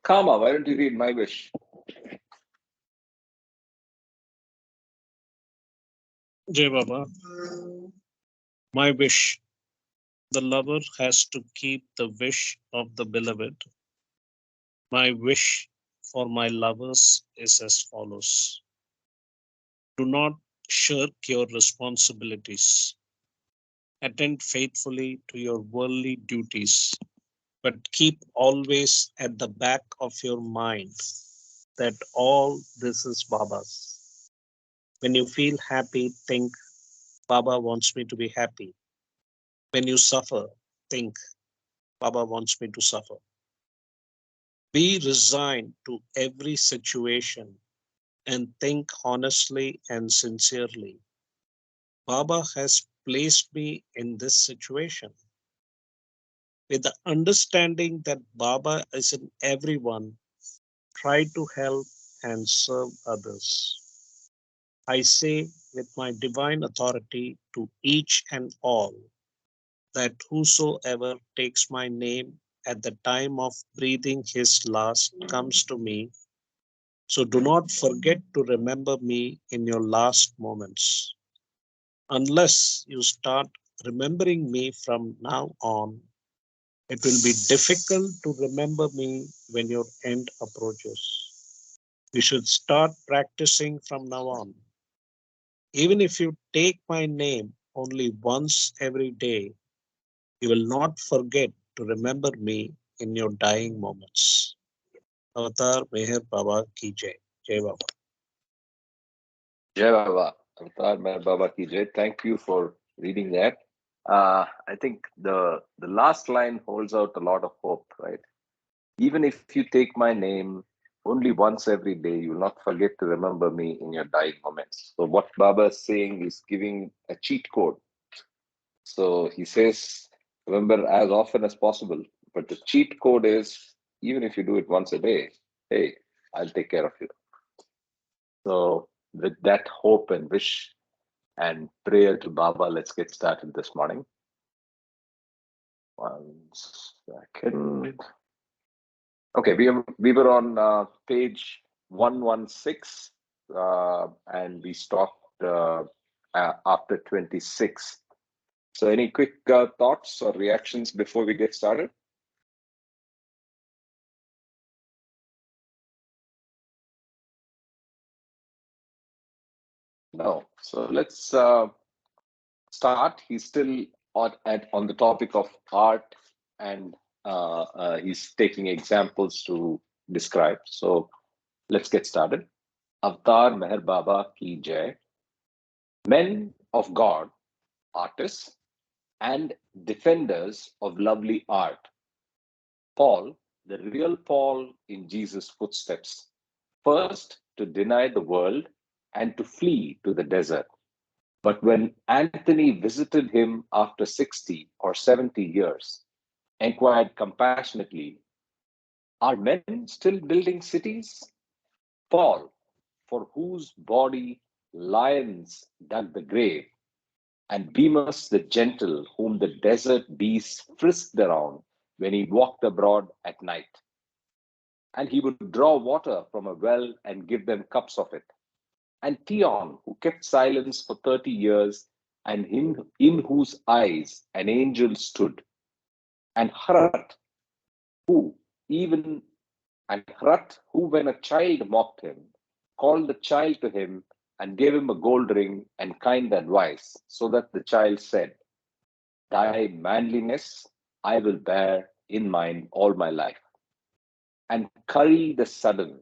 Kama, why don't you read My Wish? Jai Baba, my wish. The lover has to keep the wish of the beloved. My wish for my lovers is as follows: do not shirk your responsibilities. Attend faithfully to your worldly duties, but keep always at the back of your mind that all this is Baba's. When you feel happy, think Baba wants me to be happy. When you suffer, think Baba wants me to suffer. Be resigned to every situation and think honestly and sincerely. Baba has placed me in this situation with the understanding that Baba is in everyone. Try to help and serve others. I say with my divine authority to each and all that whosoever takes my name at the time of breathing his last comes to me. So do not forget to remember me in your last moments. Unless you start remembering me from now on, it will be difficult to remember me when your end approaches. You should start practicing from now on. Even if you take my name only once every day, you will not forget to remember me in your dying moments. Avatar Meher Baba ki Jai. Jai Baba. Jai Baba. Avatar Meher Baba ki Jai. Thank you for reading that. I think the last line holds out a lot of hope, right? Even if you take my name only once every day, you will not forget to remember me in your dying moments. So what Baba is saying is giving a cheat code. So he says, remember as often as possible. But the cheat code is even if you do it once a day, hey, I'll take care of you. So with that hope and wish and prayer to Baba, let's get started this morning. 1 second. Okay, we were on page 116, and we stopped after 26. So, any quick thoughts or reactions before we get started? No. So let's start. He's still on the topic of art, and he's taking examples to describe. So let's get started. Avatar Meher Baba Ki Jai. Men of God, artists, and defenders of lovely art. Paul, the real Paul in Jesus' footsteps. First, to deny the world and to flee to the desert. But when Anthony visited him after 60 or 70 years, inquired compassionately, are men still building cities? Paul, for whose body lions dug the grave, and Bemus the gentle, whom the desert beasts frisked around when he walked abroad at night. And he would draw water from a well and give them cups of it. And Theon, who kept silence for 30 years, and in whose eyes an angel stood. And Harat, who even and Harat, who when a child mocked him, called the child to him and gave him a gold ring and kind advice, so that the child said, thy manliness I will bear in mind all my life. And Curry the sudden,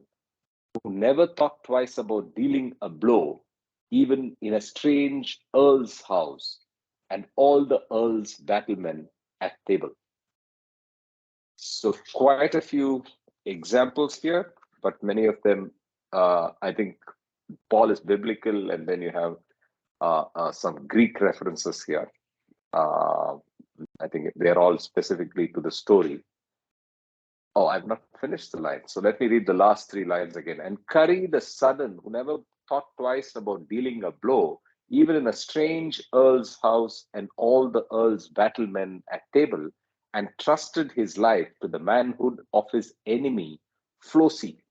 who never thought twice about dealing a blow, even in a strange earl's house, and all the earl's battlemen at table. So, quite a few examples here, but many of them, I think, Paul is biblical, and then you have some Greek references here. I think they're all specifically to the story. Oh, I've not finished the line. So let me read the last three lines again. And Curry the sudden, who never thought twice about dealing a blow, even in a strange earl's house, and all the earl's battlemen at table, and trusted his life to the manhood of his enemy Flossie.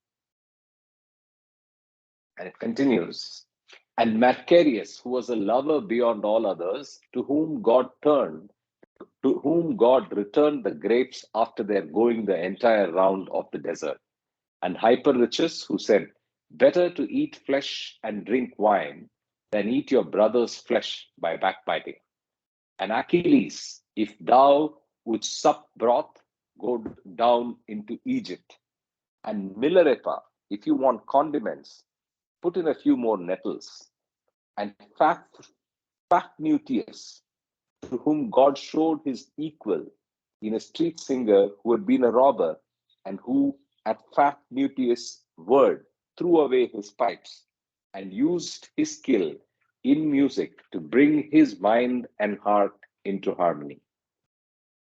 And it continues. And Macarius, who was a lover beyond all others, to whom God returned the grapes after their going the entire round of the desert. And Hyperrichus, who said, better to eat flesh and drink wine than eat your brother's flesh by backbiting. And Achilles, if thou wouldst sup broth, go down into Egypt. And Milarepa, if you want condiments, put in a few more nettles. And Paphnutius, to whom God showed his equal in a street singer who had been a robber, and who, at Paphnutius' word, threw away his pipes and used his skill in music to bring his mind and heart into harmony.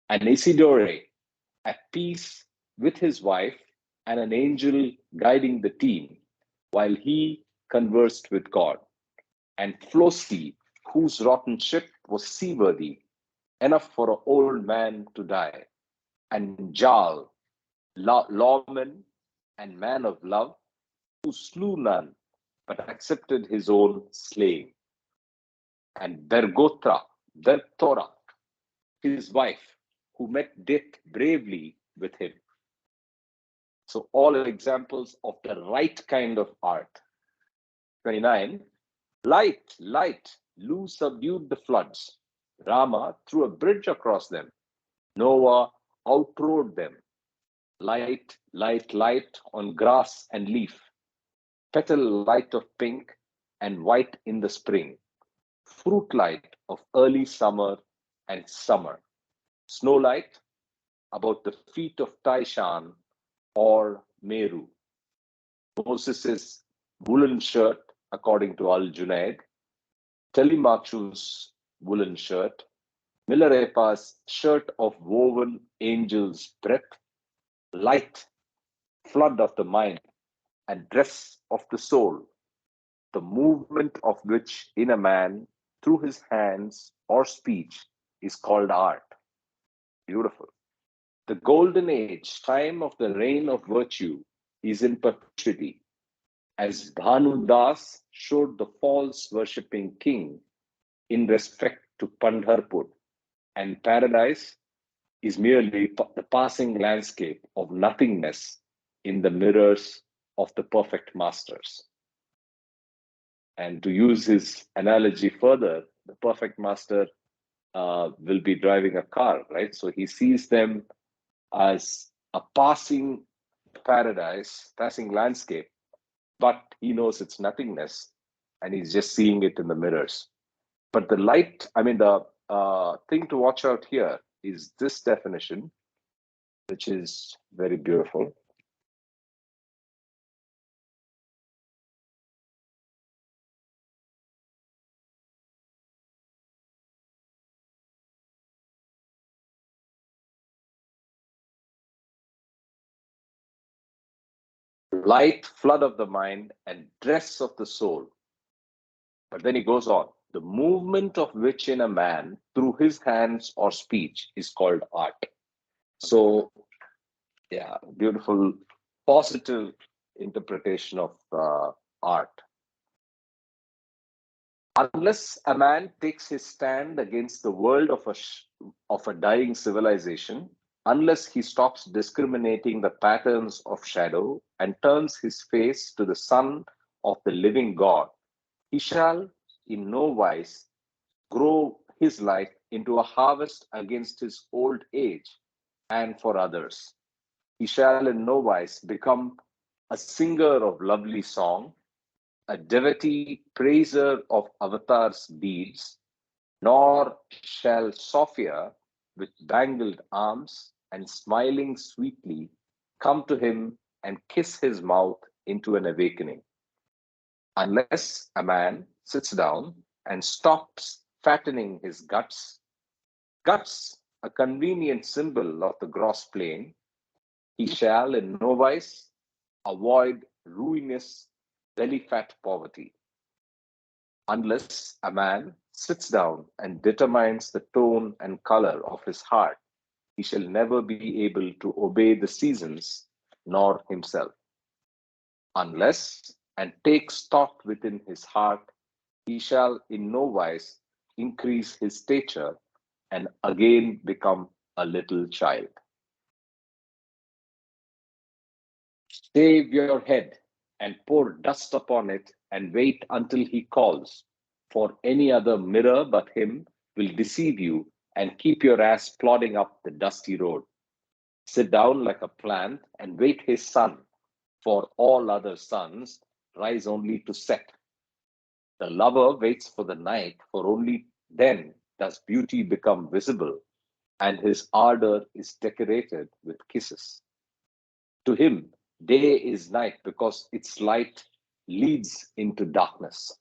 And Isidore, at peace with his wife and an angel guiding the team, while he conversed with God. And Flossie, whose rotten ship was seaworthy, enough for an old man to die. And Jal, lawman and man of love, who slew none, but accepted his own slaying. And Berthora, his wife, who met death bravely with him. So all examples of the right kind of art. 29. Light, light, Lu subdued the floods. Rama threw a bridge across them. Noah outrode them. Light, light, light on grass and leaf. Petal light of pink and white in the spring. Fruit light of early summer and summer. Snow light about the feet of Taishan or Meru. Moses' woolen shirt, according to Al Junaid. Telemachu's woolen shirt. Milarepa's shirt of woven angel's breath. Light, flood of the mind, and dress of the soul, the movement of which in a man through his hands or speech is called art. Beautiful. The golden age, time of the reign of virtue, is in perpetuity, as Bhanu Das showed the false worshipping king in respect to Pandharpur, and paradise is merely the passing landscape of nothingness in the mirrors of the perfect masters. And to use his analogy further, the perfect master will be driving a car, right? So he sees them as a passing paradise, passing landscape, but he knows it's nothingness and he's just seeing it in the mirrors. But the light, the thing to watch out here is this definition, which is very beautiful. Light, flood of the mind, and dress of the soul. But then he goes on. The movement of which in a man through his hands or speech is called art. So, yeah, beautiful, positive interpretation of art. Unless a man takes his stand against the world of a dying civilization, unless he stops discriminating the patterns of shadow and turns his face to the Son of the living God, he shall in no wise grow his life into a harvest against his old age and for others. He shall in no wise become a singer of lovely song, a devotee praiser of Avatar's deeds, nor shall Sophia, with bangled arms and smiling sweetly, come to him and kiss his mouth into an awakening. Unless a man sits down and stops fattening his guts, a convenient symbol of the gross plane, he shall in no wise avoid ruinous belly fat poverty. Unless a man sits down and determines the tone and color of his heart, he shall never be able to obey the seasons nor himself, unless and take stock within his heart, he shall in no wise increase his stature and again become a little child. Shave your head and pour dust upon it and wait until he calls, for any other mirror but him will deceive you and keep your ass plodding up the dusty road. Sit down like a plant and wait his sun, for all other suns rise only to set. The lover waits for the night, for only then does beauty become visible, and his ardor is decorated with kisses. To him, day is night because its light leads into darkness,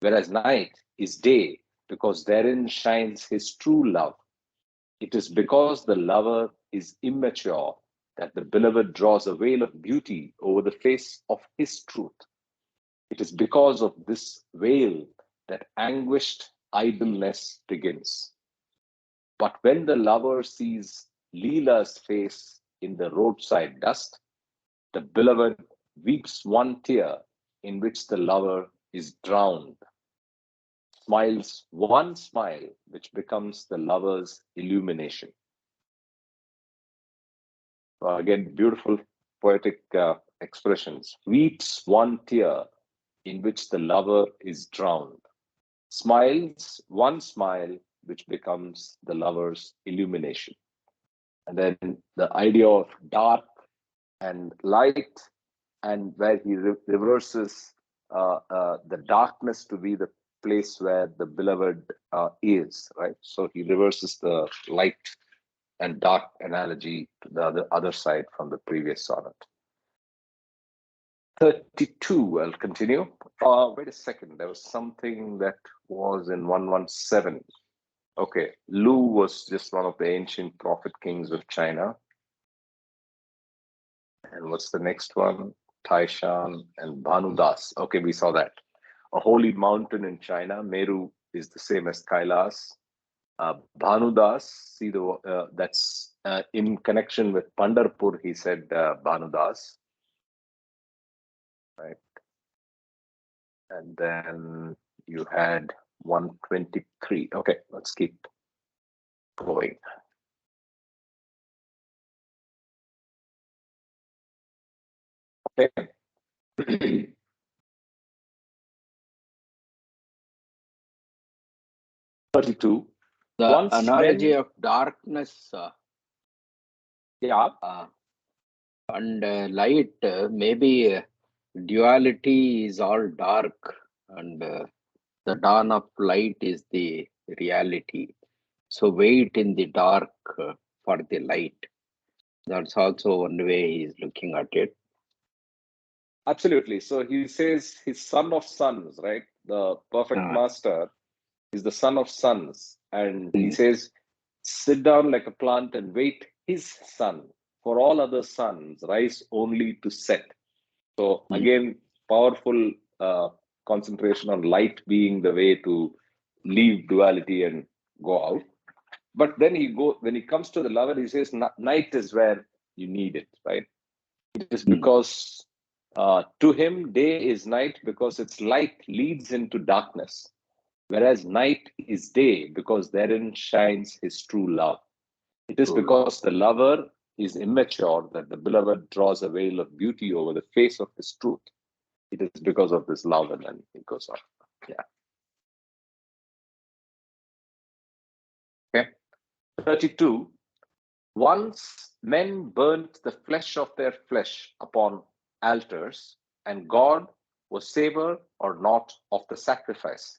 whereas night is day because therein shines his true love. It is because the lover is immature that the beloved draws a veil of beauty over the face of his truth. It is because of this veil that anguished idleness begins. But when the lover sees Leela's face in the roadside dust, the beloved weeps one tear in which the lover is drowned, smiles one smile which becomes the lover's illumination. Again, beautiful poetic expressions. Weeps one tear in which the lover is drowned, smiles one smile which becomes the lover's illumination. And then the idea of dark and light, and where he reverses the darkness to be the place where the beloved is, right? So he reverses the light and dark analogy to the other side from the previous sonnet. 32, I'll continue. Wait a second, there was something that was in 117. Okay, Lu was just one of the ancient prophet kings of China. And what's the next one? Taishan and Bhanudas. Okay, we saw that. A holy mountain in China. Meru is the same as Kailas. Bhanudas, see that's in connection with Pandarpur, he said Bhanudas. Right. And then you had 123. Okay, let's keep going. Okay. 32. The Once analogy men, of darkness yeah, and light, maybe duality is all dark, and the dawn of light is the reality. So wait in the dark for the light. That's also one way he's looking at it. absolutely. So he says he's son of sons, right? The perfect master is the son of sons. And he says, sit down like a plant and wait his sun, for all other suns rise only to set. So again, powerful concentration on light being the way to leave duality and go out. But then when he comes to the lover, he says night is where you need it, right? It is because to him day is night because its light leads into darkness, whereas night is day because therein shines his true love. It is because the lover is immature that the beloved draws a veil of beauty over the face of his truth. It is because of this love, and then it goes on. Yeah. Okay. 32. Once men burnt the flesh of their flesh upon altars, and God was savor or not of the sacrifice.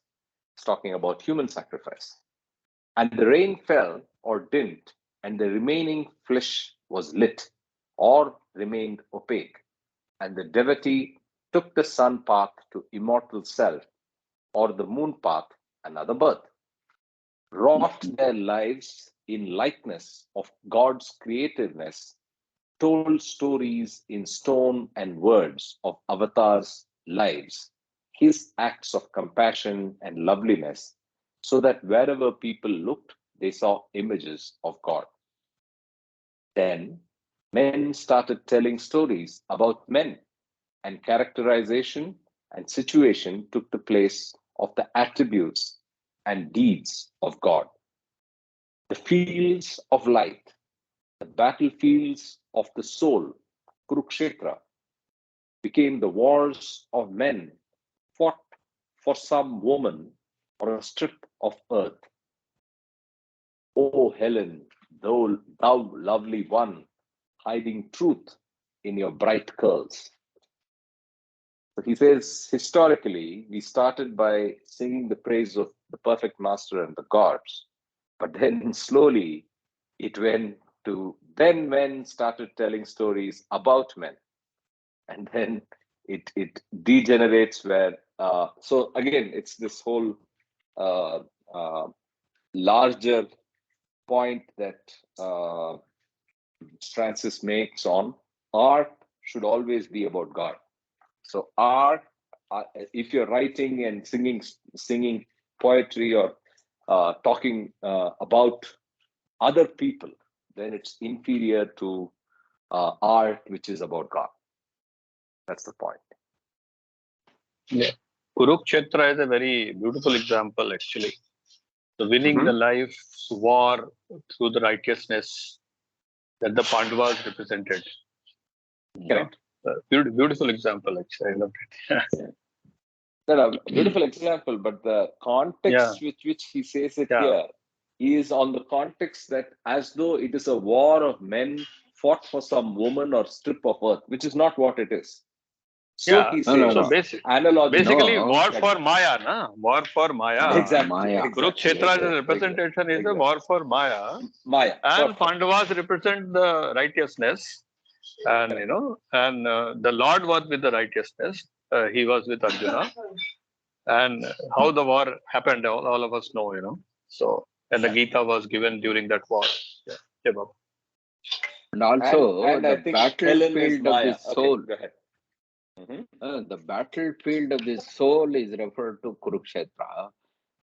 It's talking about human sacrifice. And the rain fell or didn't, and the remaining flesh was lit or remained opaque. And the devotee took the sun path to immortal self, or the moon path another birth, wrought their lives in likeness of God's creativeness, told stories in stone and words of avatars' lives, his acts of compassion and loveliness, so that wherever people looked, they saw images of God. Then Men started telling stories about men, and characterization and situation took the place of the attributes and deeds of God. The fields of light, the battlefields of the soul, Kurukshetra, became the wars of men fought for some woman or a strip of earth. O Helen, thou lovely one, hiding truth in your bright curls. So he says, historically, we started by singing the praise of the perfect master and the gods, but then slowly it went to, then men started telling stories about men. And then it degenerates where, so again, it's this whole uh, uh, larger point that Francis makes on art should always be about God. So art, if you're writing and singing poetry or talking about other people, then it's inferior to art, which is about God. That's the point. Yeah. Kurukshetra is a very beautiful example, actually. So winning the life's war through the righteousness that the Pandavas represented. Correct. Beautiful example, actually. I loved it. Beautiful example, but the context with which he says it here is on the context that as though it is a war of men fought for some woman or strip of earth, which is not what it is. So he says, So basically, war for Maya, na? War for Maya. Exactly. Maya. Kurukshetra's representation is a war for Maya. Maya. And Pandavas represent the righteousness. And, the Lord was with the righteousness. He was with Arjuna. And how the war happened, all of us know, So, and the Gita was given during that war. Yeah. And also, and I the think battlefield of the soul. Okay, go ahead. The battlefield of the soul is referred to Kurukshetra.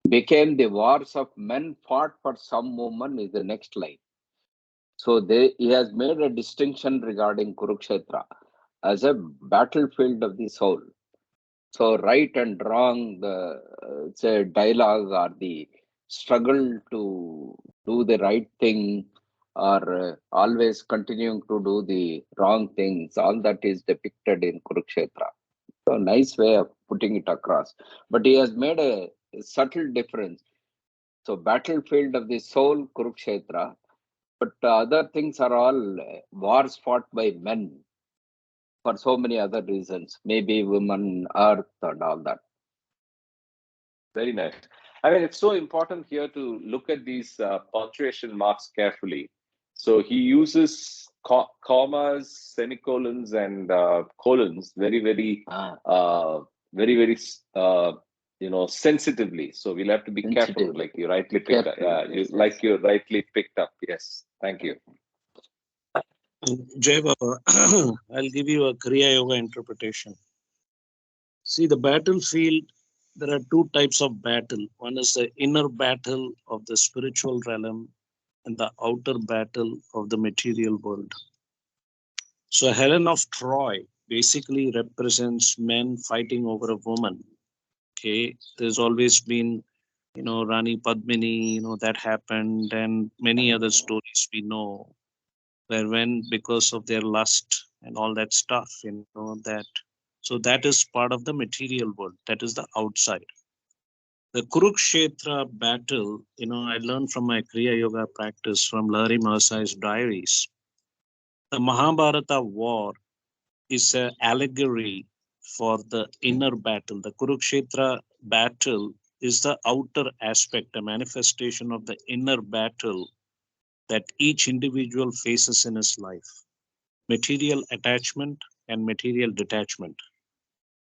Became the wars of men fought for some woman is the next line. So he has made a distinction regarding Kurukshetra as a battlefield of the soul. So right and wrong, it's a dialogue or the struggle to do the right thing or always continuing to do the wrong things, all that is depicted in Kurukshetra. So nice way of putting it across. But he has made a subtle difference. So battlefield of the soul, Kurukshetra, but other things are all wars fought by men for so many other reasons, maybe women, earth, and all that. Very nice. I mean, it's so important here to look at these punctuation marks carefully. So he uses commas, semicolons, and colons very, very, very, sensitively. So we'll have to be careful, like you rightly picked up. Like you rightly picked up. Yes, thank you. Jai Baba, I'll give you a Kriya Yoga interpretation. See, the battlefield, there are two types of battle. One is the inner battle of the spiritual realm and the outer battle of the material world. So Helen of Troy basically represents men fighting over a woman. Okay, there's always been, Rani Padmini, that happened, and many other stories we know, where when because of their lust and all that stuff, that. So that is part of the material world. That is the outside. The Kurukshetra battle, I learned from my Kriya Yoga practice from Lahari Mahasai's diaries. The Mahabharata war is an allegory for the inner battle. The Kurukshetra battle is the outer aspect, a manifestation of the inner battle that each individual faces in his life. Material attachment and material detachment.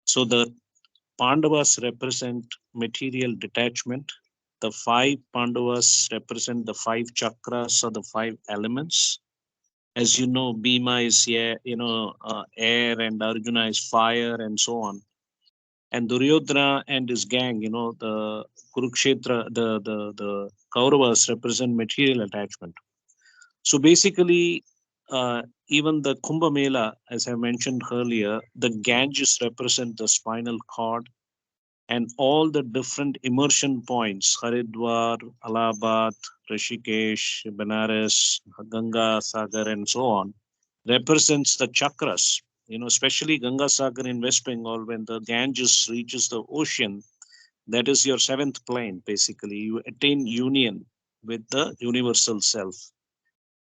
So the Pandavas represent material detachment. The 5 Pandavas represent the 5 chakras or the 5 elements. As you know, Bhima is air, and Arjuna is fire, and so on. And Duryodhana and his gang, the Kurukshetra, the Kauravas represent material attachment. So basically, even the Kumbh Mela, as I mentioned earlier, the Ganges represent the spinal cord, and all the different immersion points, Haridwar, Allahabad, Rishikesh, Benares, Ganga Sagar, and so on, represents the chakras. Especially Ganga Sagar in West Bengal, when the Ganges reaches the ocean, that is your seventh plane, basically. You attain union with the universal self.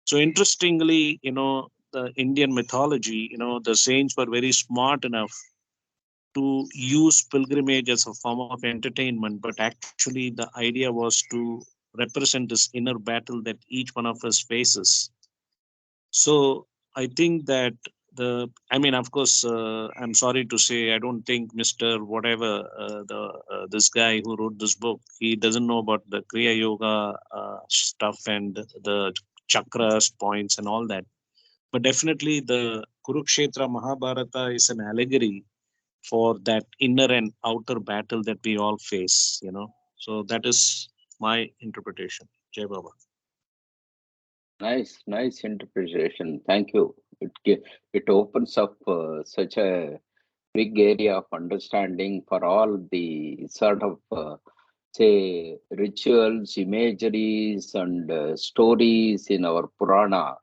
So interestingly, the Indian mythology, the saints were very smart enough to use pilgrimage as a form of entertainment, but actually the idea was to represent this inner battle that each one of us faces. So I think that of course, I'm sorry to say, I don't think Mr. Whatever, this guy who wrote this book, he doesn't know about the Kriya Yoga stuff and the chakras, points, and all that. But definitely, the Kurukshetra Mahabharata is an allegory for that inner and outer battle that we all face. So that is my interpretation. Jai Baba. Nice interpretation. Thank you. It opens up such a big area of understanding for all the sort of say rituals, imageries, and stories in our Purana.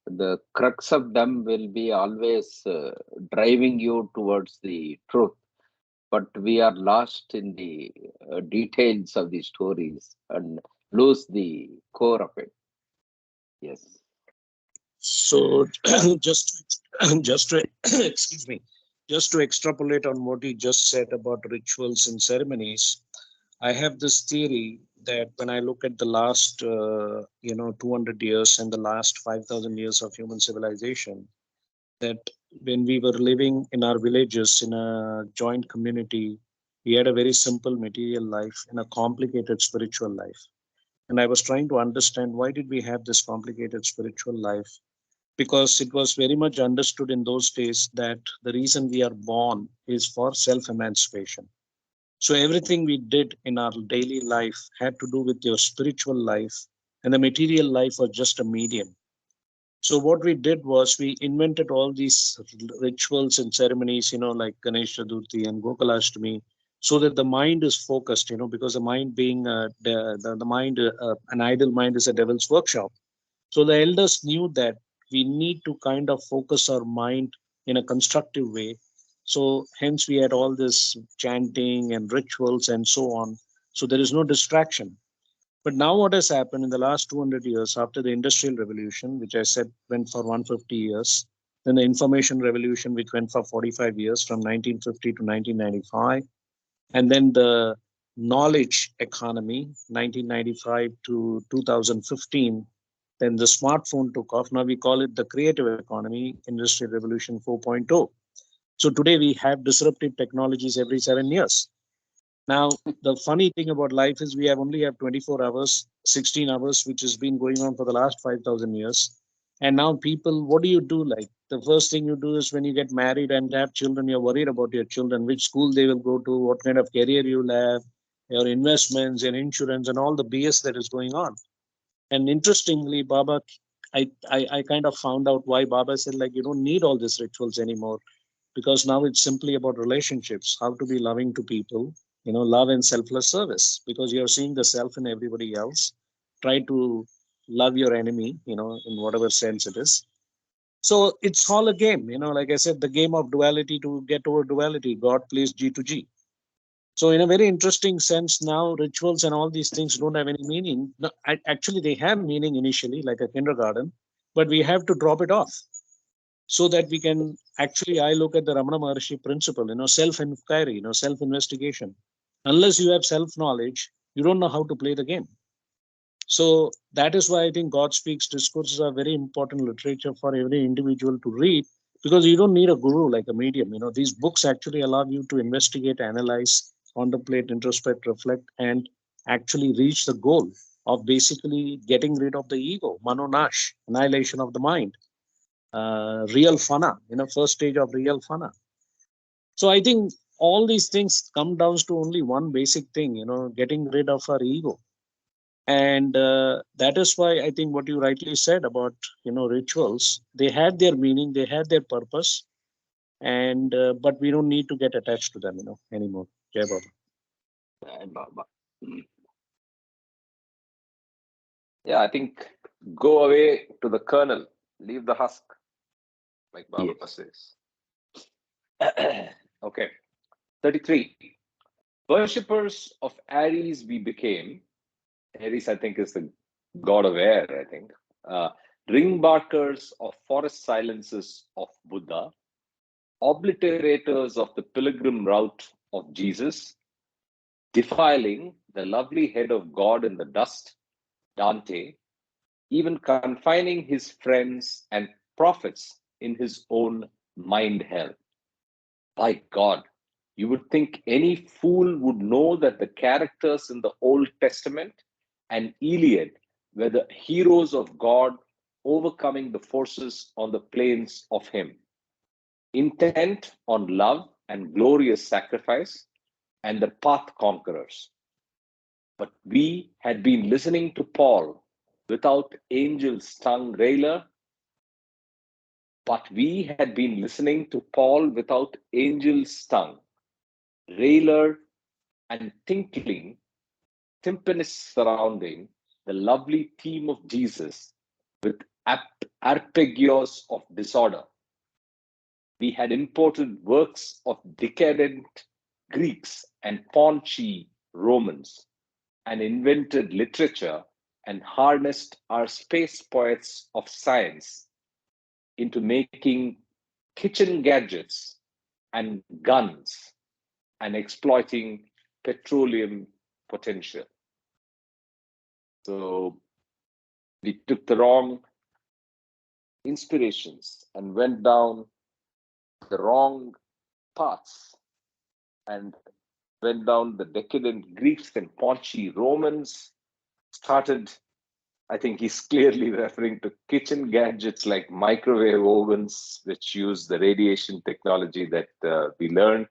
The crux of them will be always driving you towards the truth, but we are lost in the details of the stories and lose the core of it. Yes. So just to excuse me, just to extrapolate on what you just said about rituals and ceremonies, I have this theory that when I look at the last 200 years and the last 5,000 years of human civilization, that when we were living in our villages in a joint community, we had a very simple material life and a complicated spiritual life. And I was trying to understand, why did we have this complicated spiritual life? Because it was very much understood in those days that the reason we are born is for self emancipation. So everything we did in our daily life had to do with your spiritual life, and the material life was just a medium. So what we did was we invented all these rituals and ceremonies, like Ganesh Chaturthi and Gokulashtami, so that the mind is focused, because the mind being the mind, an idle mind is a devil's workshop. So the elders knew that we need to kind of focus our mind in a constructive way. So hence we had all this chanting and rituals and so on. So there is no distraction. But now what has happened in the last 200 years after the Industrial Revolution, which I said went for 150 years, then the Information Revolution, which went for 45 years from 1950 to 1995, and then the knowledge economy, 1995 to 2015, then the smartphone took off. Now we call it the creative economy, Industrial Revolution 4.0. So today we have disruptive technologies every 7 years. Now, the funny thing about life is we only have 24 hours, 16 hours, which has been going on for the last 5,000 years. And now people, what do you do? Like the first thing you do is when you get married and have children, you're worried about your children, which school they will go to, what kind of career you'll have, your investments, your insurance, and all the BS that is going on. And interestingly, Baba, I kind of found out why Baba said, like, you don't need all these rituals anymore, because now it's simply about relationships, how to be loving to people, love and selfless service, because you're seeing the self in everybody else. Try to love your enemy, in whatever sense it is. So it's all a game, like I said, the game of duality to get over duality, God plays G to G. So in a very interesting sense, now rituals and all these things don't have any meaning. No, actually, they have meaning initially, like a kindergarten, but we have to drop it off so that we can actually, I look at the Ramana Maharshi principle, self-inquiry, self-investigation. Unless you have self-knowledge, you don't know how to play the game. So that is why I think God Speaks discourses are very important literature for every individual to read, because you don't need a guru like a medium. These books actually allow you to investigate, analyze, contemplate, introspect, reflect, and actually reach the goal of basically getting rid of the ego, manonash, annihilation of the mind, real fana, first stage of real fana. So I think all these things come down to only one basic thing, getting rid of our ego. And that is why I think what you rightly said about rituals, they had their meaning, they had their purpose, and but we don't need to get attached to them anymore. Jai Baba. Jai Baba. Yeah, I think go away to the kernel, leave the husk, like Baba Yes. says. Okay. 33. Worshippers of Ares we became. Ares, I think, is the god of air, I think. Uh, Ring barkers of forest silences of Buddha, obliterators of the pilgrim route of Jesus, defiling the lovely head of God in the dust, Dante, even confining his friends and prophets in his own mind hell. By God, you would think any fool would know that the characters in the Old Testament and Iliad were the heroes of God overcoming the forces on the plains of Him, intent on love and glorious sacrifice, and the path conquerors. But we had been listening to Paul without angels' tongue railer. But we had been listening to Paul without angels' tongue railer and tinkling timpanists surrounding the lovely theme of Jesus with arpeggios of disorder. We had imported works of decadent Greeks and paunchy Romans and invented literature and harnessed our space poets of science into making kitchen gadgets and guns and exploiting petroleum potential. So we took the wrong inspirations and went down the wrong paths and went down the decadent Greeks and paunchy Romans, started, I think he's clearly referring to kitchen gadgets like microwave ovens, which use the radiation technology that we learned.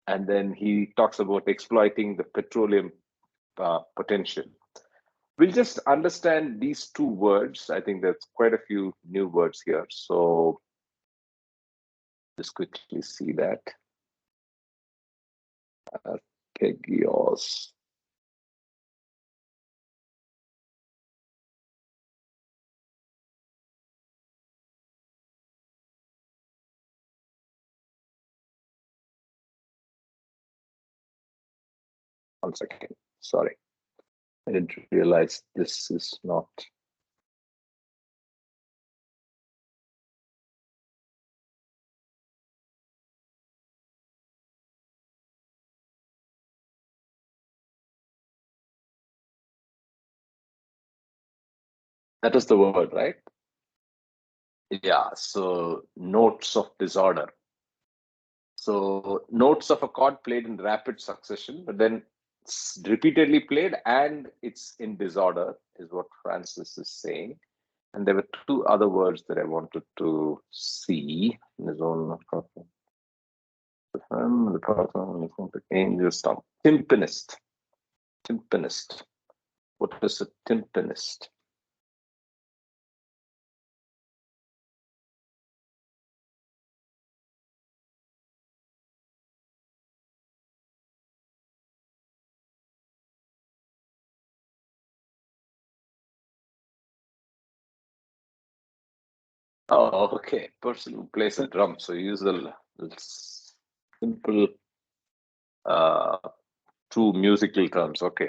And then he talks about exploiting the petroleum potential. We'll just understand these two words. I think there's quite a few new words here. So just quickly see that. Arpeggios. One second. Sorry. I didn't realize this is not. That is the word, right? Yeah. So notes of disorder. So notes of a chord played in rapid succession, but then repeatedly played and it's in disorder, is what Francis is saying. And there were two other words that I wanted to see in his own. The angel's tongue. Timpanist. Timpanist. What is a timpanist? Oh, okay. Person who plays a drum. So use a simple two musical terms. Okay.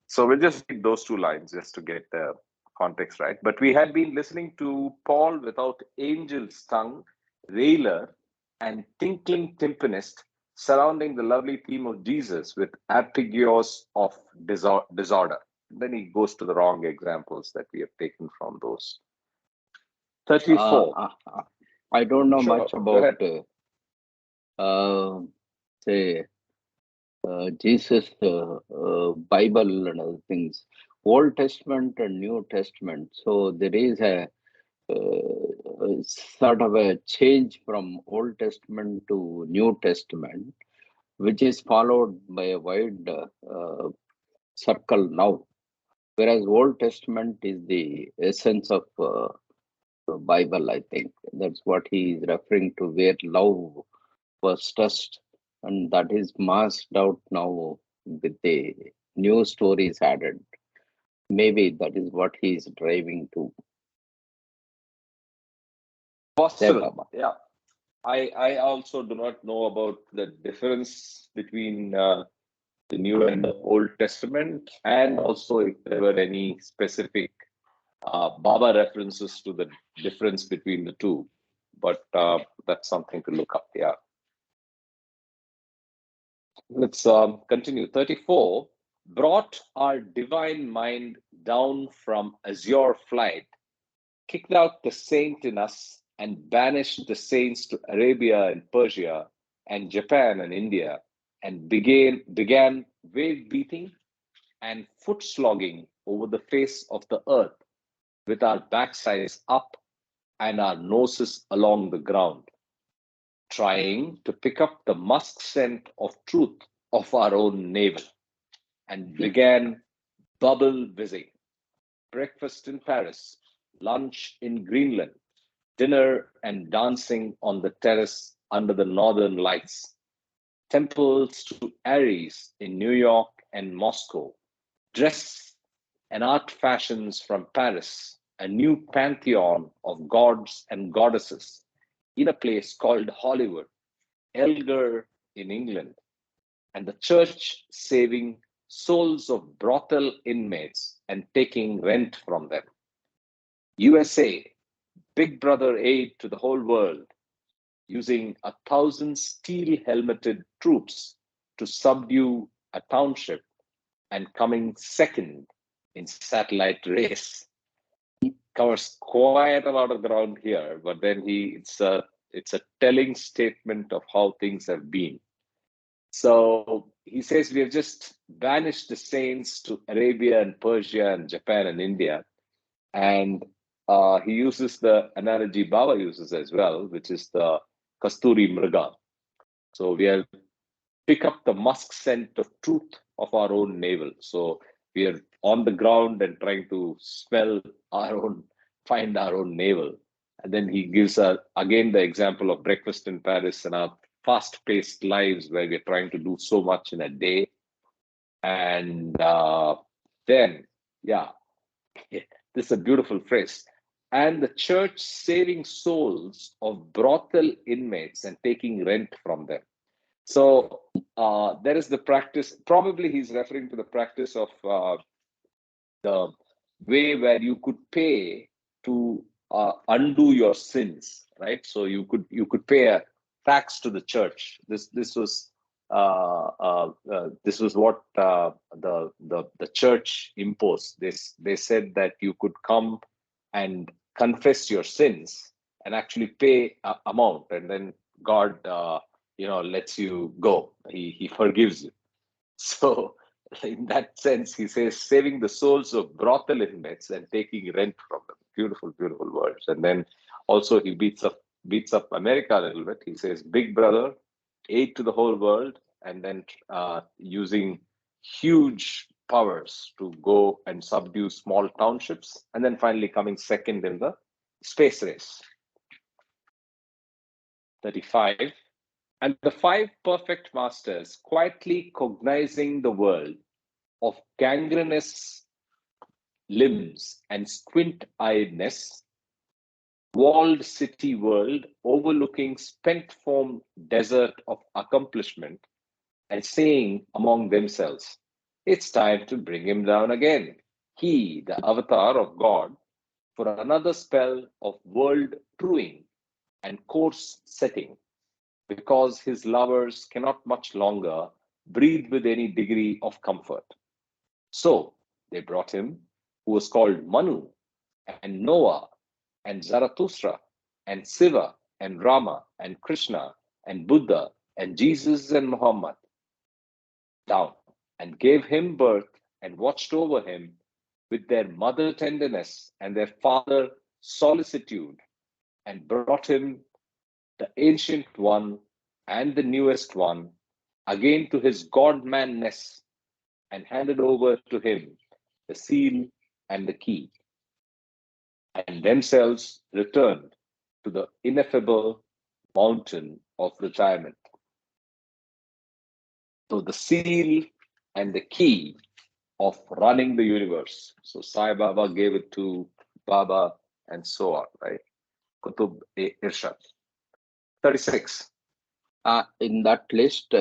So we'll just read those two lines just to get the context right. But we had been listening to Paul without angel's tongue, railer, and tinkling timpanist surrounding the lovely theme of Jesus with arpeggios of disorder. Then he goes to the wrong examples that we have taken from those. 34. I don't know Sure, much go about, ahead. say, Jesus, Bible and other things, Old Testament and New Testament. So there is a sort of a change from Old Testament to New Testament, which is followed by a wide circle now. Whereas Old Testament is the essence of the Bible, I think. That's what he is referring to, where love was touched, and that is masked out now with the new stories added. Maybe that is what he is driving to. Jai Possible. Baba. Yeah. I also do not know about the difference between the New and the Old Testament, and also if there were any specific Baba references to the difference between the two. But that's something to look up. Yeah. Let's continue. 34. Brought our divine mind down from azure flight, kicked out the saint in us, and banished the saints to Arabia and Persia and Japan and India, and began wave beating and foot slogging over the face of the earth with our backsides up and our noses along the ground, trying to pick up the musk scent of truth of our own navel, and began bubble whizzing. Breakfast in Paris, lunch in Greenland, dinner and dancing on the terrace under the northern lights, temples to Ares in New York and Moscow, dress and art fashions from Paris, a new pantheon of gods and goddesses in a place called Hollywood, Elgar in England, and the church saving souls of brothel inmates and taking rent from them. USA, Big Brother aid to the whole world, using 1,000 steel helmeted troops to subdue a township and coming second in satellite race. He covers quite a lot of ground here, but then it's a telling statement of how things have been. So he says we have just banished the saints to Arabia and Persia and Japan and India. And he uses the analogy Baba uses as well, which is the Kasturi Mriga. So we have pick up the musk scent of truth of our own navel. So we are on the ground and trying to smell our own, find our own navel. And then he gives again the example of breakfast in Paris and our fast-paced lives where we're trying to do so much in a day. And then, yeah, this is a beautiful phrase. And the church saving souls of brothel inmates and taking rent from them. So there is the practice. Probably he's referring to the practice of the way where you could pay to undo your sins, right? So you could pay a tax to the church. This was what the church imposed. They said that you could come and confess your sins and actually pay a amount, and then God lets you go. He forgives you. So in that sense, he says saving the souls of brothel inmates and taking rent from them. Beautiful, beautiful words. And then also he beats up America a little bit. He says, Big Brother, aid to the whole world, and then using huge powers to go and subdue small townships, and then finally coming second in the space race. 35. And the five perfect masters, quietly cognizing the world of gangrenous limbs and squint-eyedness, walled city world overlooking spent form desert of accomplishment, and saying among themselves, it's time to bring him down again. He, the avatar of God, for another spell of world truing and course setting, because his lovers cannot much longer breathe with any degree of comfort. So they brought him, who was called Manu, and Noah, and Zarathustra, and Siva, and Rama, and Krishna, and Buddha, and Jesus, and Muhammad, down, and gave him birth, and watched over him with their mother tenderness and their father solicitude, and brought him, the ancient one and the newest one, again to his God manness, and handed over to him the seal, and the key, and themselves returned to the ineffable mountain of retirement. So the seal and the key of running the universe. So Sai Baba gave it to Baba and so on, right? Kutub-e-Irshad. 36. In that list,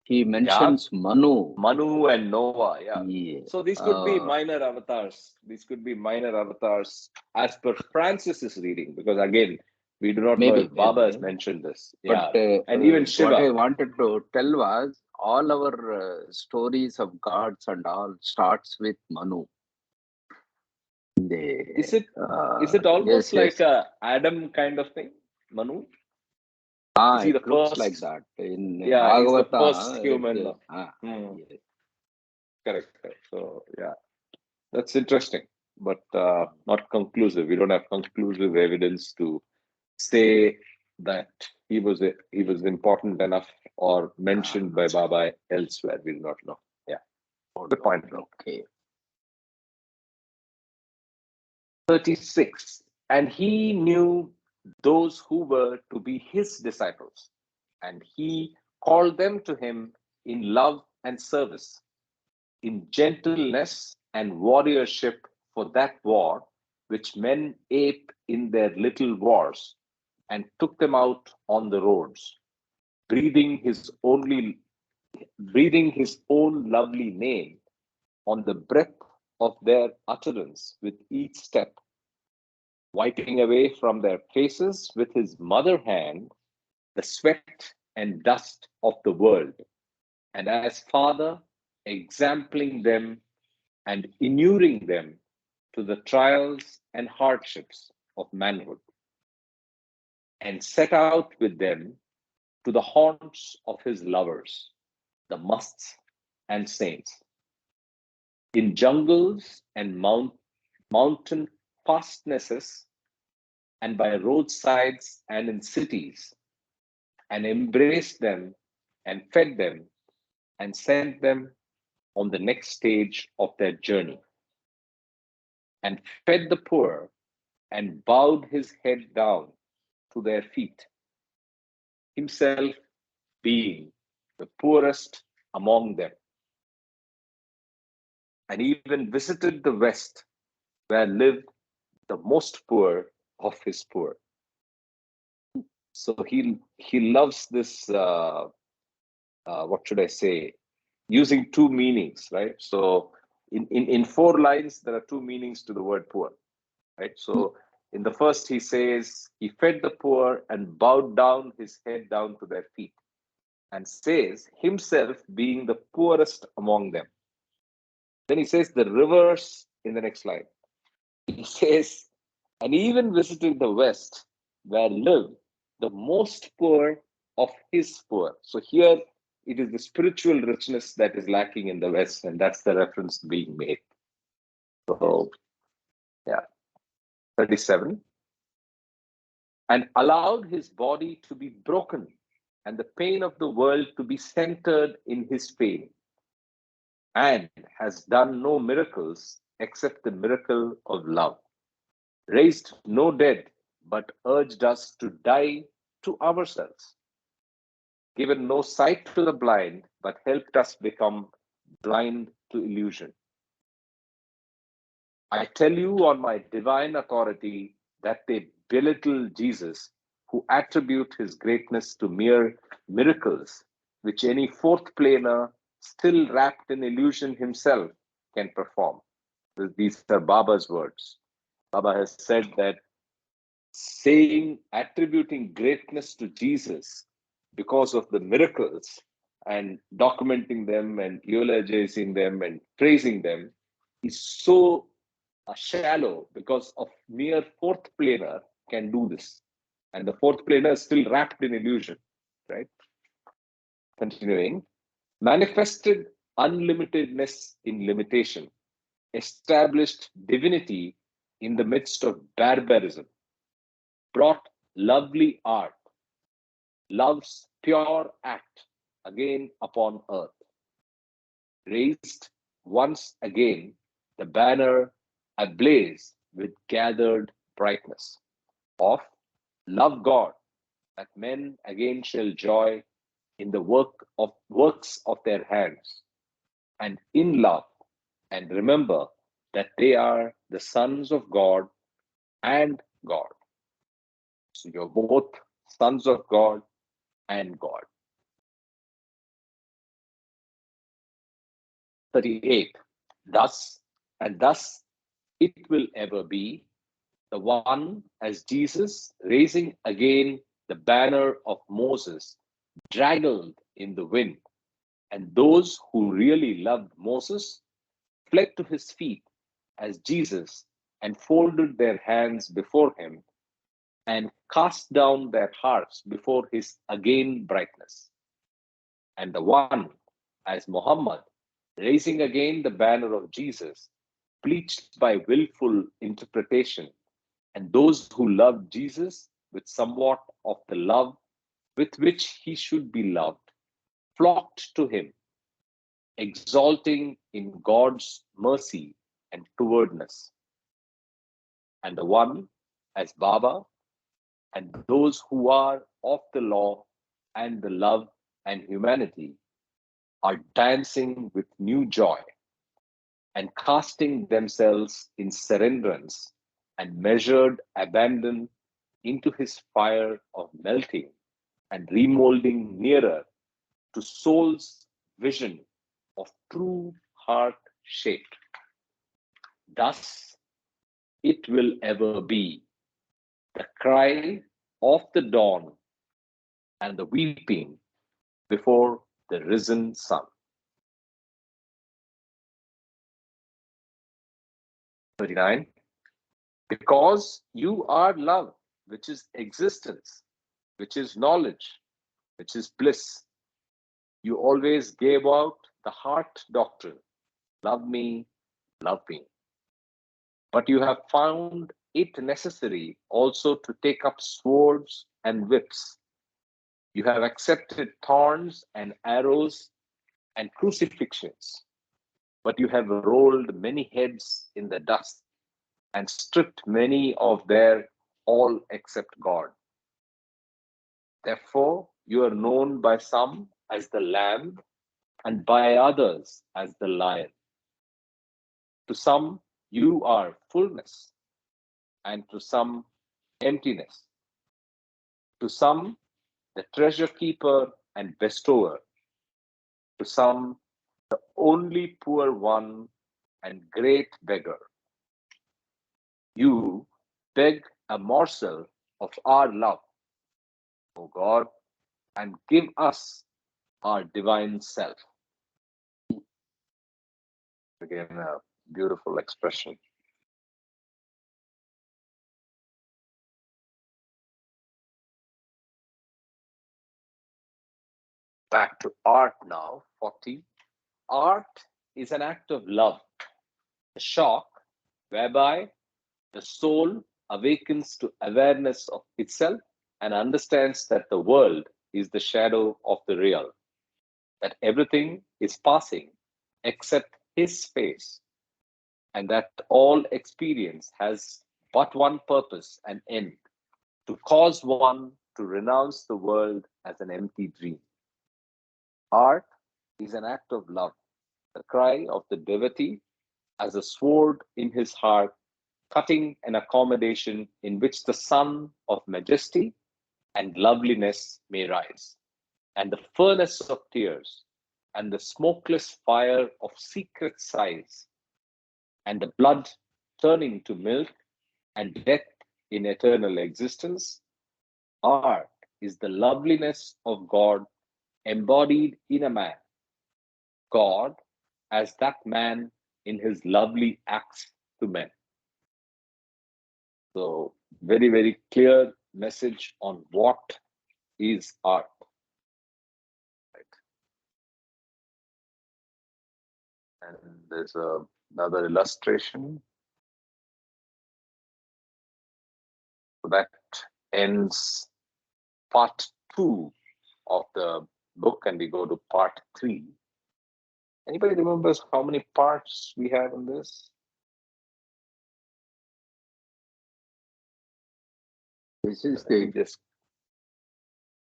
he Yeah, mentions Manu. Manu and Noah, yeah. Yeah. So these could be minor avatars. These could be minor avatars as per Francis's reading, because again, we do not know Maybe, if Baba has maybe. mentioned this. But Yeah, and even what I Shiva. wanted to tell was all our stories of gods and all starts with Manu. Is it Yes, almost like yes. a Adam kind of thing, Manu? Is he It the looks like first? that. In Yeah, he's the first Bhagavata, human. yes. Correct. So yeah, that's interesting, but not conclusive. We don't have conclusive evidence to say that he was important enough or mentioned by Baba elsewhere. We do not know. Yeah, good point, bro. Okay. 36. And he knew those who were to be his disciples, and he called them to him in love and service, in gentleness and warriorship for that war which men ape in their little wars, and took them out on the roads, breathing his only breathing his own lovely name on the breath of their utterance with each step, wiping away from their faces with his mother hand the sweat and dust of the world, and as father, exempling them and inuring them to the trials and hardships of manhood, and set out with them to the haunts of his lovers, the musts and saints, in jungles and mountain fastnesses, and by roadsides and in cities, and embraced them and fed them and sent them on the next stage of their journey, and fed the poor and bowed his head down to their feet, himself being the poorest among them, and even visited the West, where lived the most poor of his poor. So he loves this. What should I say? Using two meanings, right? So in 4 lines, there are two meanings to the word poor, right? So in the first, he says he fed the poor and bowed down his head down to their feet, and says himself being the poorest among them. Then he says the reverse in the next line. He says, and even visited the West, where lived the most poor of his poor. So here it is the spiritual richness that is lacking in the West, and that's the reference being made. So, yeah, 37. And allowed his body to be broken, and the pain of the world to be centered in his pain, and has done no miracles except the miracle of love, raised no dead, but urged us to die to ourselves, given no sight to the blind, but helped us become blind to illusion. I tell you on my divine authority that they belittle Jesus, who attribute his greatness to mere miracles, which any fourth planar, still wrapped in illusion himself, can perform. These are Baba's words. Baba has said that attributing greatness to Jesus because of the miracles and documenting them and eulogizing them and praising them is so shallow, because of mere fourth planar can do this. And the fourth planar is still wrapped in illusion, right? Continuing, manifested unlimitedness in limitation, established divinity in the midst of barbarism, brought lovely art, love's pure act, again upon earth, raised once again the banner ablaze with gathered brightness of love God, that men again shall joy in the works of their hands, and in love, and remember that they are the sons of God and God. So you're both sons of God and God. 38. Thus it will ever be, the one as Jesus, raising again the banner of Moses, draggled in the wind, and those who really loved Moses fled to his feet as Jesus and folded their hands before him and cast down their hearts before his again brightness. And the one as Muhammad, raising again the banner of Jesus, bleached by willful interpretation, and those who loved Jesus with somewhat of the love with which he should be loved, flocked to him, exalting in God's mercy and towardness. And the one as Baba, and those who are of the law and the love and humanity are dancing with new joy and casting themselves in surrenderance and measured abandon into his fire of melting and remolding nearer to soul's vision of true heart shape. Thus it will ever be, the cry of the dawn and the weeping before the risen sun. 39. Because you are love, which is existence, which is knowledge, which is bliss. You always gave out the heart doctrine, love me, love me. But you have found it necessary also to take up swords and whips. You have accepted thorns and arrows and crucifixions, but you have rolled many heads in the dust and stripped many of their all except God. Therefore, you are known by some as the lamb and by others as the lion. To some, you are fullness, and to some, emptiness. To some, the treasure keeper and bestower. To some, the only poor one and great beggar. You beg a morsel of our love, O God, and give us our divine self. Again, a beautiful expression. Back to art now, 40. Art is an act of love, a shock whereby the soul awakens to awareness of itself and understands that the world is the shadow of the real, that everything is passing except his face, and that all experience has but one purpose and end, to cause one to renounce the world as an empty dream. Art is an act of love, the cry of the devotee as a sword in his heart, cutting an accommodation in which the sun of majesty and loveliness may rise, and the furnace of tears, and the smokeless fire of secret sighs, and the blood turning to milk, and death in eternal existence. Art is the loveliness of God embodied in a man, God as that man in his lovely acts to men. So, very, very clear message on what is art. Right? And there's another illustration. So that ends part 2 of the book, and we go to part 3. Anybody remembers how many parts we have in this? This is I think the this.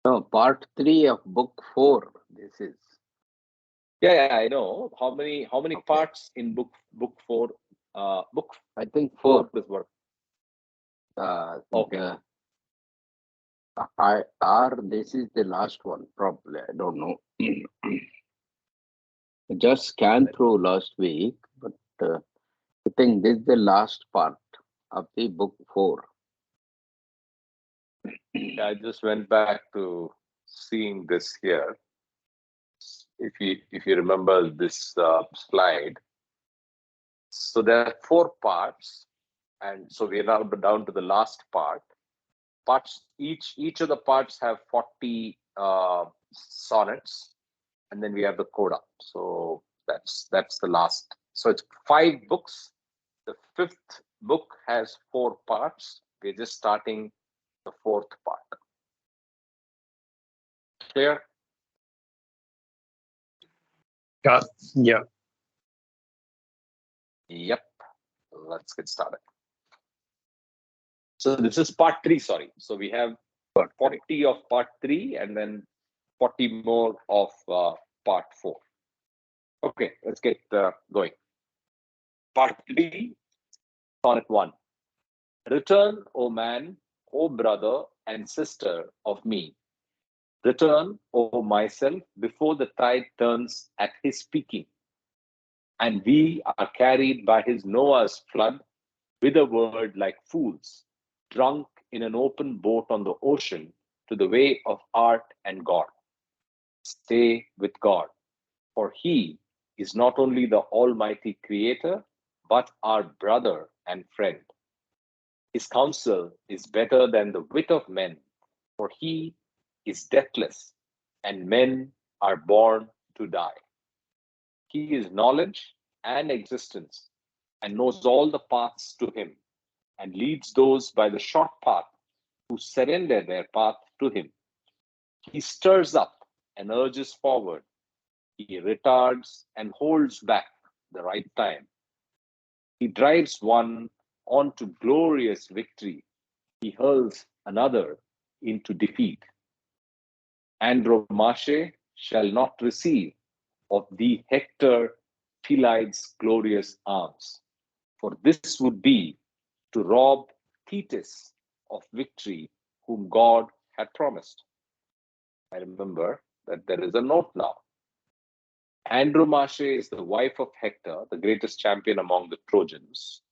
no, part 3 of book 4. This is Yeah, I know. How many okay. parts in book 4? Book I think 4 4. is what? Okay. The I or this is the last one, probably. I don't know. I just scanned through last week, but I think this is the last part of the book 4. Yeah, I just went back to seeing this here. If you remember this slide, so there are 4 parts, and so we are now down to the last part. Parts each of the parts have 40 sonnets, and then we have the coda. So that's the last. So it's 5 books. The 5th book has 4 parts. We're just starting the 4th part. Clear? Yeah. Yep. Let's get started. So this is part 3. Sorry. So we have 40 of part 3 and then 40 more of part 4. Okay, let's get going. Part 3, sonnet 1. Return, O man, O brother and sister of me. Return, O myself, before the tide turns at his speaking, and we are carried by his Noah's flood whitherward like fools, drunk in an open boat on the ocean to the way of art and God. Stay with God, for he is not only the Almighty Creator, but our brother and friend. His counsel is better than the wit of men, for he is deathless, and men are born to die. He is knowledge and existence, and knows all the paths to him, and leads those by the short path who surrender their path to him. He stirs up and urges forward. He retards and holds back the right time. He drives one on to glorious victory. He hurls another into defeat. Andromache shall not receive of thee Hector Pelides' glorious arms, for this would be to rob Thetis of victory, whom God had promised. I remember that there is a note now. Andromache is the wife of Hector, the greatest champion among the Trojans.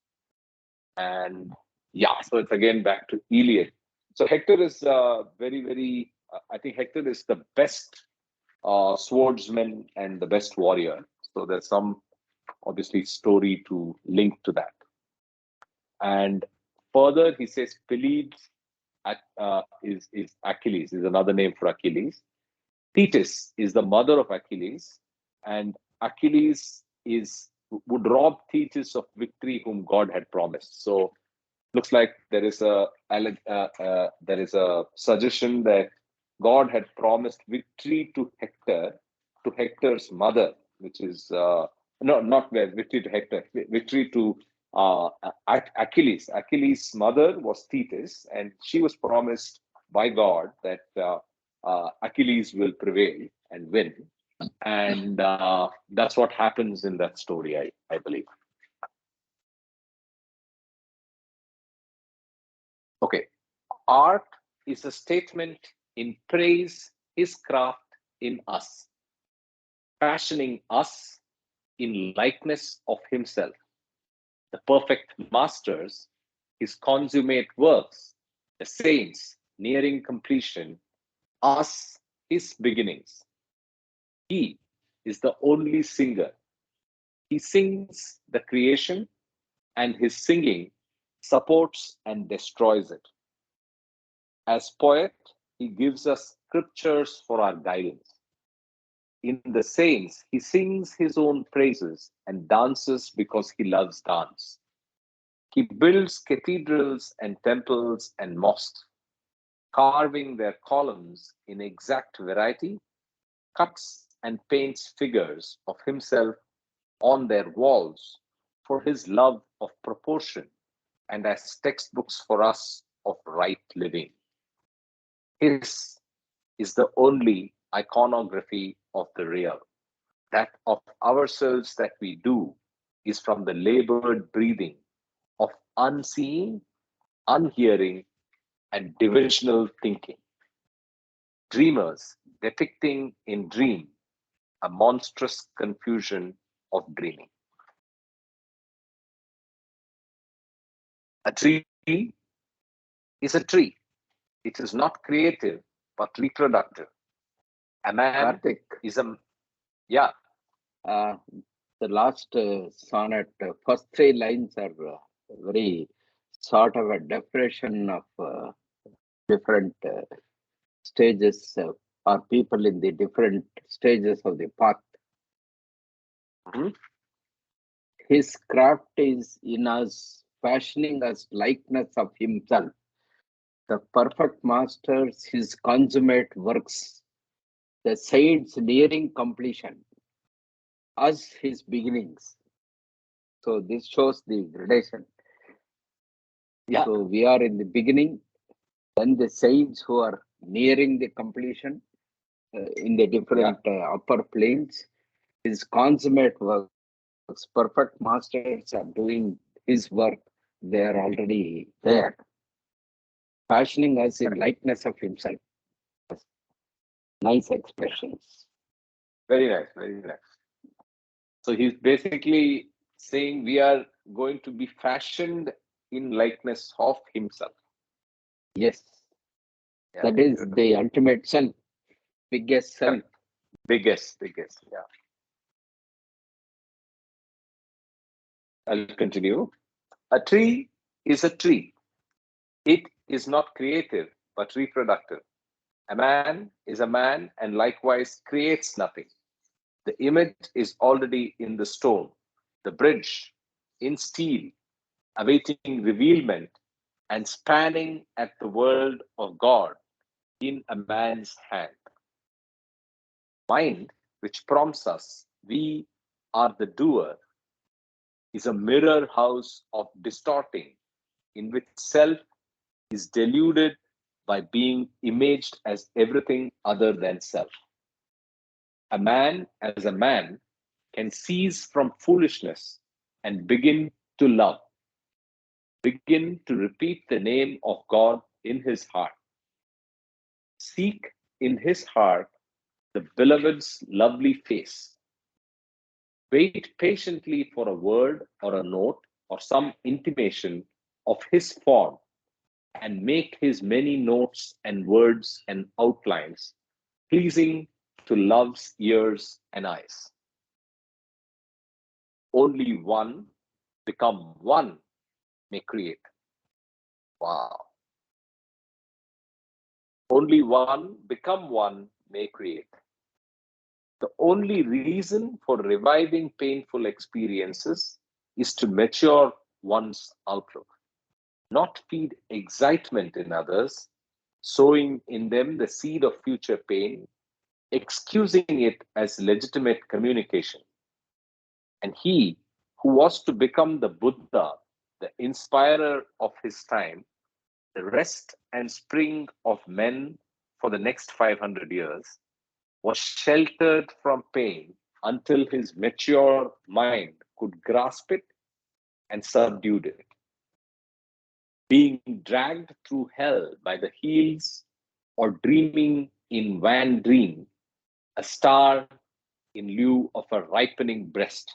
And yeah, so it's again back to Iliad. So Hector is I think Hector is the best swordsman and the best warrior. So there's some obviously story to link to that. And further, he says Pelides is Achilles, is another name for Achilles. Thetis is the mother of Achilles, and Achilles would rob Thetis of victory whom God had promised. So looks like there is a suggestion that God had promised victory to Hector's mother, which is no, not victory to Hector, victory to Achilles. Achilles' mother was Thetis, and she was promised by God that Achilles will prevail and win, and that's what happens in that story, I believe. Okay. Art is a statement in praise his craft in us, fashioning us in likeness of himself. The perfect masters, his consummate works, the saints nearing completion, us, his beginnings. He is the only singer. He sings the creation, and his singing supports and destroys it. As poet, he gives us scriptures for our guidance. In the saints, he sings his own praises and dances because he loves dance. He builds cathedrals and temples and mosques, carving their columns in exact variety, cuts and paints figures of himself on their walls for his love of proportion and as textbooks for us of right living. His is the only iconography of the real. That of ourselves that we do is from the labored breathing of unseeing, unhearing, and divisional thinking. Dreamers depicting in dream a monstrous confusion of dreaming. A tree is a tree. It is not creative but reproductive. A man Karthik, is a yeah, uh, the last sonnet, first three lines are very sort of a definition of different stages or people in the different stages of the path. mhm, His craft is in us, fashioning us likeness of himself. The perfect masters, his consummate works, the saints nearing completion, us his beginnings. So this shows the gradation. yeah, So we are in the beginning, then the saints who are nearing the completion in the yeah. different upper planes, his consummate works, perfect masters are doing his work, they are already there, fashioning us in likeness of himself. Nice expressions. Very nice, very nice. So he's basically saying we are going to be fashioned in likeness of himself. Yes, Yeah, that is beautiful. the ultimate self, biggest self. Correct. Biggest. Yeah. I'll continue. A tree is a tree. It is not creative but reproductive. A man is a man and likewise creates nothing. The image is already in the stone, the bridge in steel, awaiting revealment and spanning at the world of God in a man's hand. Mind, which prompts us, we are the doer, is a mirror house of distorting, in which self is deluded by being imaged as everything other than self. A man, as a man, can cease from foolishness and begin to love, begin to repeat the name of God in his heart, seek in his heart the beloved's lovely face, wait patiently for a word or a note or some intimation of his form, and make his many notes and words and outlines pleasing to love's ears and eyes. Only one become one may create. Wow. Only one become one may create. The only reason for reviving painful experiences is to mature one's outlook, not feed excitement in others, sowing in them the seed of future pain, excusing it as legitimate communication. And he who was to become the Buddha, the inspirer of his time, the rest and spring of men for the next 500 years, was sheltered from pain until his mature mind could grasp it and subdued it. Being dragged through hell by the heels or dreaming in vain dream, a star in lieu of a ripening breast.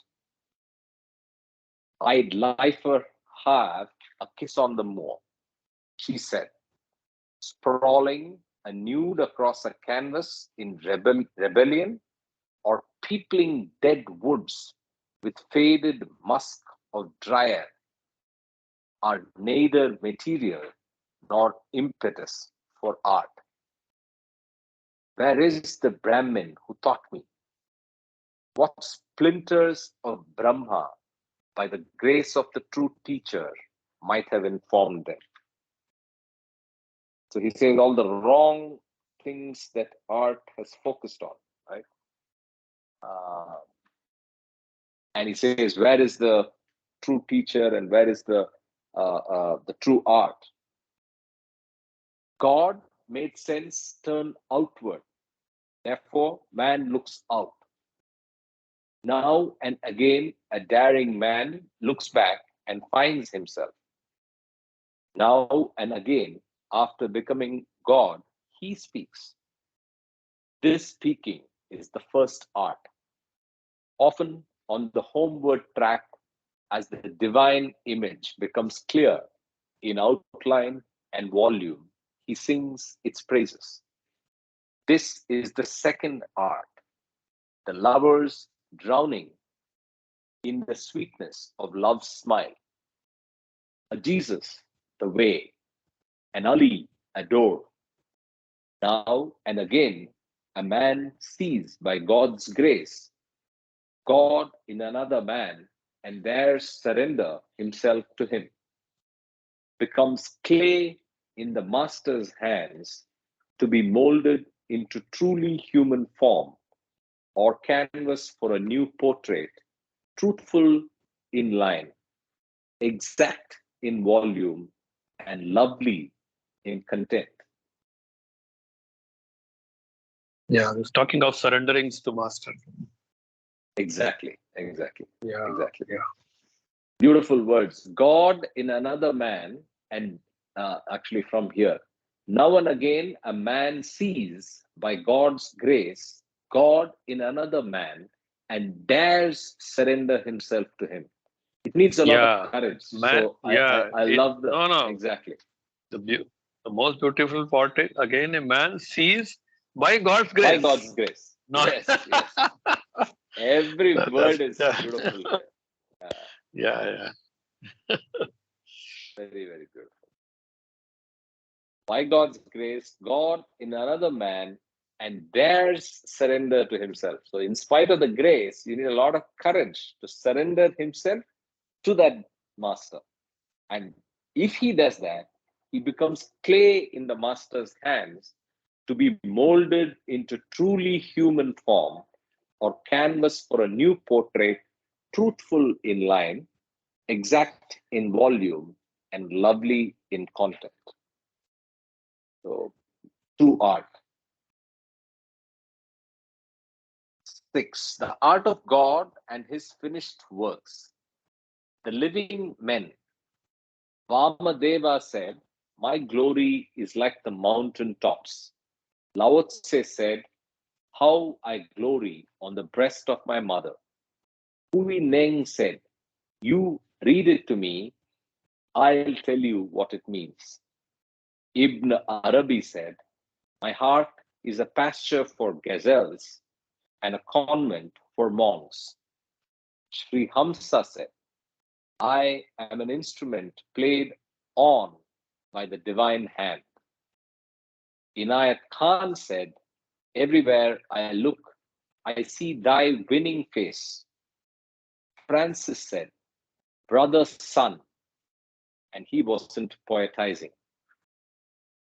I'd liefer have a kiss on the moor, she said, sprawling a nude across a canvas in rebellion, or peopling dead woods with faded musk of dryad, are neither material nor impetus for art. Where is the Brahmin who taught me? What splinters of Brahma, by the grace of the true teacher, might have informed them? So he says all the wrong things that art has focused on, right? Uh, and he says, where is the true teacher and where is the true art? God made sense turn outward. Therefore, man looks out. Now and again, a daring man looks back and finds himself. Now and again, after becoming God, he speaks. This speaking is the first art. Often on the homeward track, as the divine image becomes clear in outline and volume, he sings its praises. This is the second art, the lovers drowning in the sweetness of love's smile. A Jesus, the way, an Ali, a door. Now and again, a man sees by God's grace God in another man and there surrender himself to him, becomes clay in the master's hands to be molded into truly human form, or canvas for a new portrait, truthful in line, exact in volume, and lovely in content. Yeah, I was talking of surrenderings to master. Exactly. Yeah. Beautiful words. God in another man, and actually from here, now and again, a man sees by God's grace God in another man and dares surrender himself to him. It needs a lot of courage. So I love the exactly. The most beautiful part is, again, a man sees by God's grace. By God's grace. No. Yes. Every word is beautiful. Yeah. Very, very beautiful. By God's grace, God in another man and dares surrender to himself. So, in spite of the grace, you need a lot of courage to surrender himself to that master. And if he does that, he becomes clay in the master's hands to be molded into truly human form, or canvas for a new portrait, truthful in line, exact in volume, and lovely in content. So, true art. 6. The art of God and his finished works. The living men. Vamadeva said, my glory is like the mountain tops. Lao Tse said, how I glory on the breast of my mother. Hui Neng said, you read it to me, I'll tell you what it means. Ibn Arabi said, my heart is a pasture for gazelles and a convent for monks. Sri Hamsa said, I am an instrument played on by the divine hand. Inayat Khan said, everywhere I look, I see thy winning face. Francis said, brother, son, and he wasn't poetizing.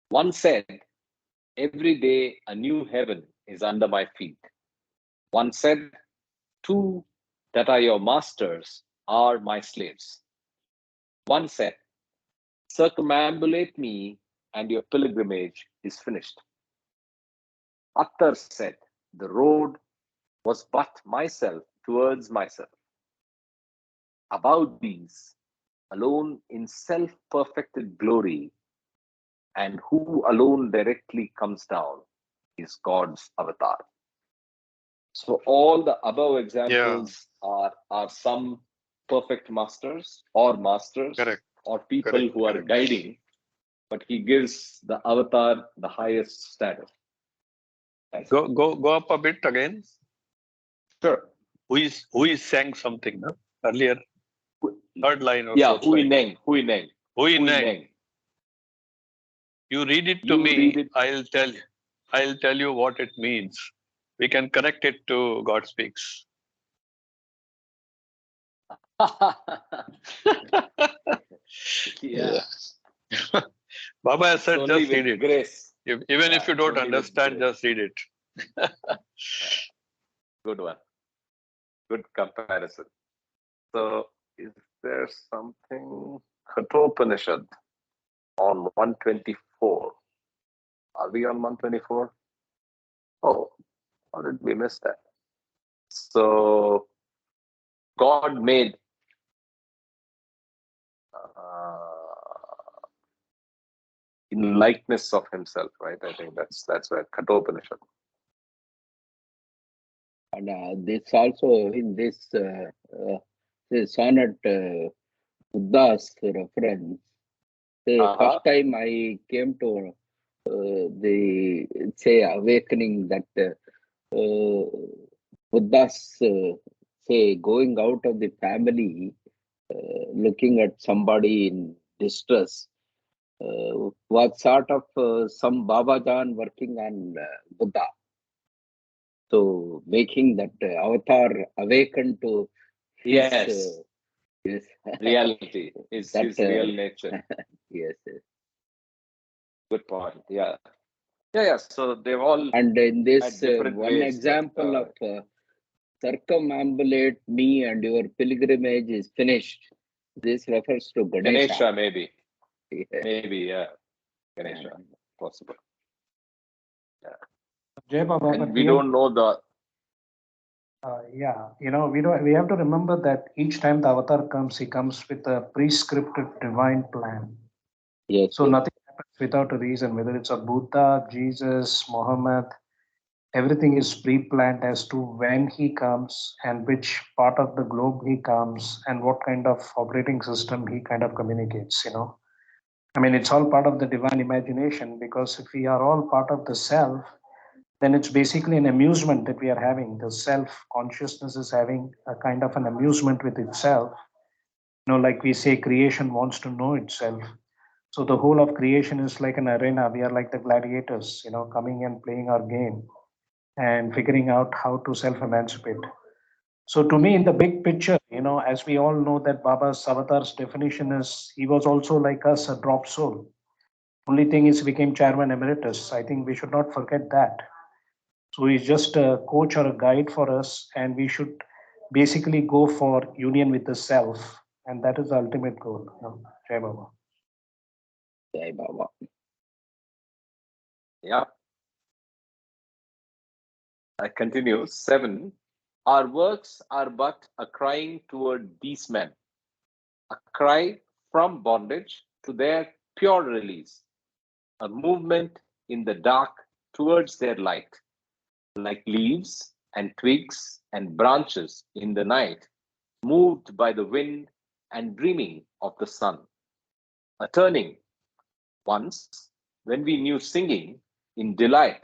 One said, every day a new heaven is under my feet. One said, two that are your masters are my slaves. One said, circumambulate me and your pilgrimage is finished. Attar said, the road was but myself towards myself. About these, alone in self-perfected glory, and who alone directly comes down, is God's avatar. So all the above examples are some perfect masters or or people who are guiding, but he gives the avatar the highest status. Go up a bit again. Sure. Who is saying something, no? Earlier? Third line or Hui Neng. You read it to me, I'll tell you what it means. We can connect it to God Speaks. Yeah. Baba said, just read it. Grace. Even if you don't understand, just read it. Good one. Good comparison. So, is there something? Kathopanishad on 124. Are we on 124? Oh, how did we miss that? So God made in likeness of himself, right? I think that's where Kathopanishad. And this also in this sonnet, Buddha's reference. The first time I came to the say awakening that Buddha's say going out of the family, looking at somebody in distress, was sort of some Brabazon working on Buddha. So making that avatar awaken to his yes. Reality, his real nature. Yes, yes. Good point. Yeah. So they've all And in this different one ways, example of circumambulate me and your pilgrimage is finished. This refers to Ganesha. maybe. Yeah. Maybe, yeah. Ganesha, possible. Yeah. Jai Baba, And but we don't know the yeah, we have to remember that each time the avatar comes, he comes with a prescripted divine plan. Yes. So nothing happens without a reason, whether it's a Buddha, Jesus, Muhammad, everything is pre-planned as to when he comes and which part of the globe he comes and what kind of operating system he kind of communicates. I mean, it's all part of the divine imagination, because if we are all part of the self, then it's basically an amusement that we are having. The self consciousness is having a kind of an amusement with itself. Like we say, creation wants to know itself. So the whole of creation is like an arena. We are like the gladiators, coming and playing our game and figuring out how to self emancipate. So to me, in the big picture, as we all know that Baba's avatar's definition is, he was also like us, a drop soul. Only thing is, he became chairman emeritus. I think we should not forget that. So he's just a coach or a guide for us, and we should basically go for union with the self, and that is the ultimate goal. Jai Baba. Jai Baba. Yeah. I continue. 7. Our works are but a crying toward these men, a cry from bondage to their pure release, a movement in the dark towards their light, like leaves and twigs and branches in the night, moved by the wind and dreaming of the sun. A turning, once, when we knew singing in delight,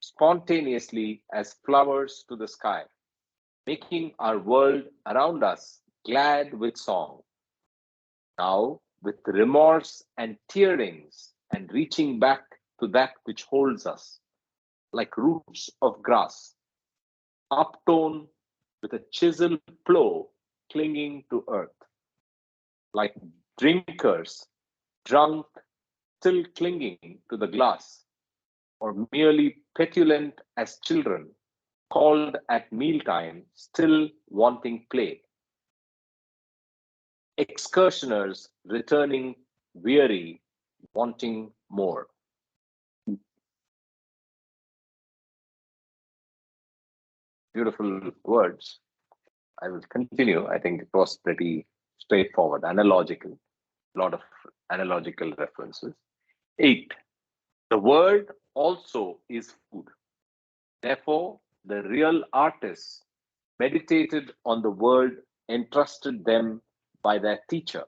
spontaneously as flowers to the sky, making our world around us glad with song. Now, with remorse and tearings, and reaching back to that which holds us, like roots of grass, uptorn with a chisel plow clinging to earth, like drinkers drunk, still clinging to the glass, or merely petulant as children, called at mealtime, still wanting play. Excursioners returning weary, wanting more. Beautiful words. I will continue. I think it was pretty straightforward, analogical, a lot of analogical references. 8. The word also is food. Therefore, the real artists meditated on the word entrusted them by their teacher